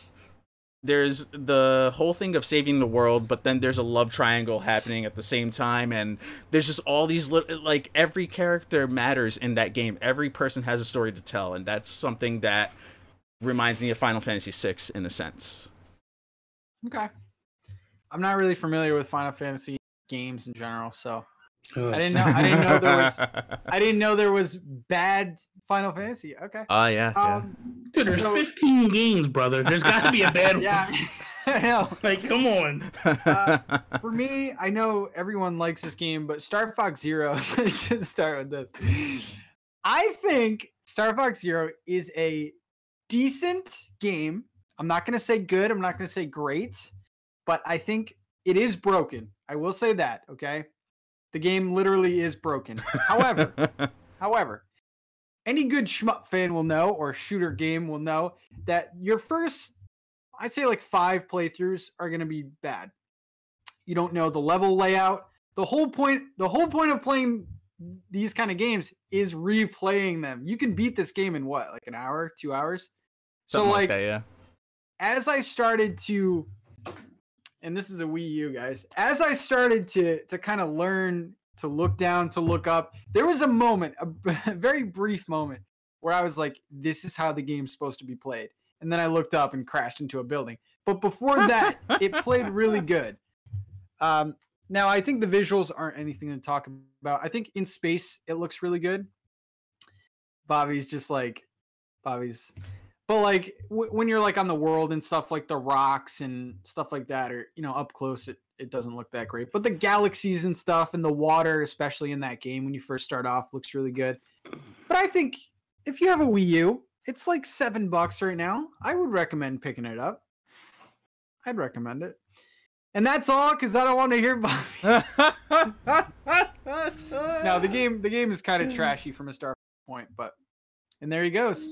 the whole thing of saving the world, but then there's a love triangle happening at the same time, and there's just all these little, like, every character matters in that game. Every person has a story to tell, and that's something that reminds me of Final Fantasy VI in a sense. Okay. I'm not really familiar with Final Fantasy games in general, so I didn't know there was bad Final Fantasy. Okay. Yeah. Dude, there's 15 games, brother. There's got to be a bad one. Yeah, I know. Like, come on. For me, I know everyone likes this game, but Star Fox Zero. Let's just start with this. I think Star Fox Zero is a decent game. I'm not going to say good. I'm not going to say great, but I think it is broken. I will say that. Okay. The game literally is broken. However, any good shmup fan will know, or shooter game will know, that your first, I'd say like 5 playthroughs are going to be bad. You don't know the level layout. The whole point of playing these kind of games is replaying them. You can beat this game in what, like an hour, 2 hours? Something like that, yeah. As I started to, and this is a Wii U, guys, as I started to kind of learn to look down, to look up, there was a moment, a very brief moment, where I was like, this is how the game's supposed to be played. And then I looked up and crashed into a building. But before that, it played really good. Now, I think the visuals aren't anything to talk about. I think in space, it looks really good. Bobby's. But like when you're like on the world and stuff, like the rocks and stuff like that, or up close, it doesn't look that great. But the galaxies and stuff and the water, especially in that game when you first start off, looks really good. But I think if you have a Wii U, it's like $7 right now. I would recommend picking it up. I'd recommend it. And that's all, because I don't want to hear about Now the game is kind of trashy from a start point, and there he goes.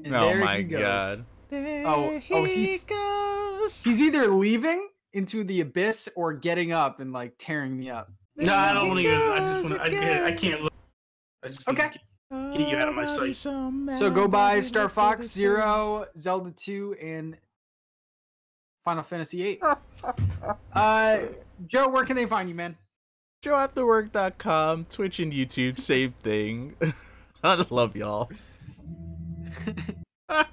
And oh my god. He's either leaving into the abyss or getting up and like tearing me up. No, I don't even. I can't look. I just okay. Get you out of my sight. So go buy Star Fox Zero, Zelda 2, and Final Fantasy 8. Joe, where can they find you, man? JoeAfterWork.com, Twitch and YouTube, same thing. I love y'all. Oh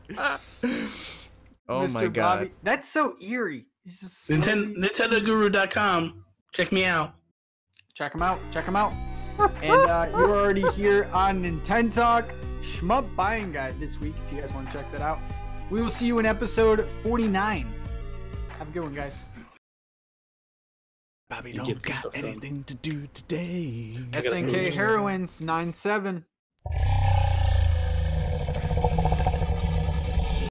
Mr. my god. Bobby. That's so eerie. So NintendoGuru.com. Check me out. Check him out. And you're already here on NintenTalk Shmup Buying Guide this week, if you guys want to check that out. We will see you in episode 49. Have a good one, guys. Bobby don't got anything to do today. SNK Heroines 9-7.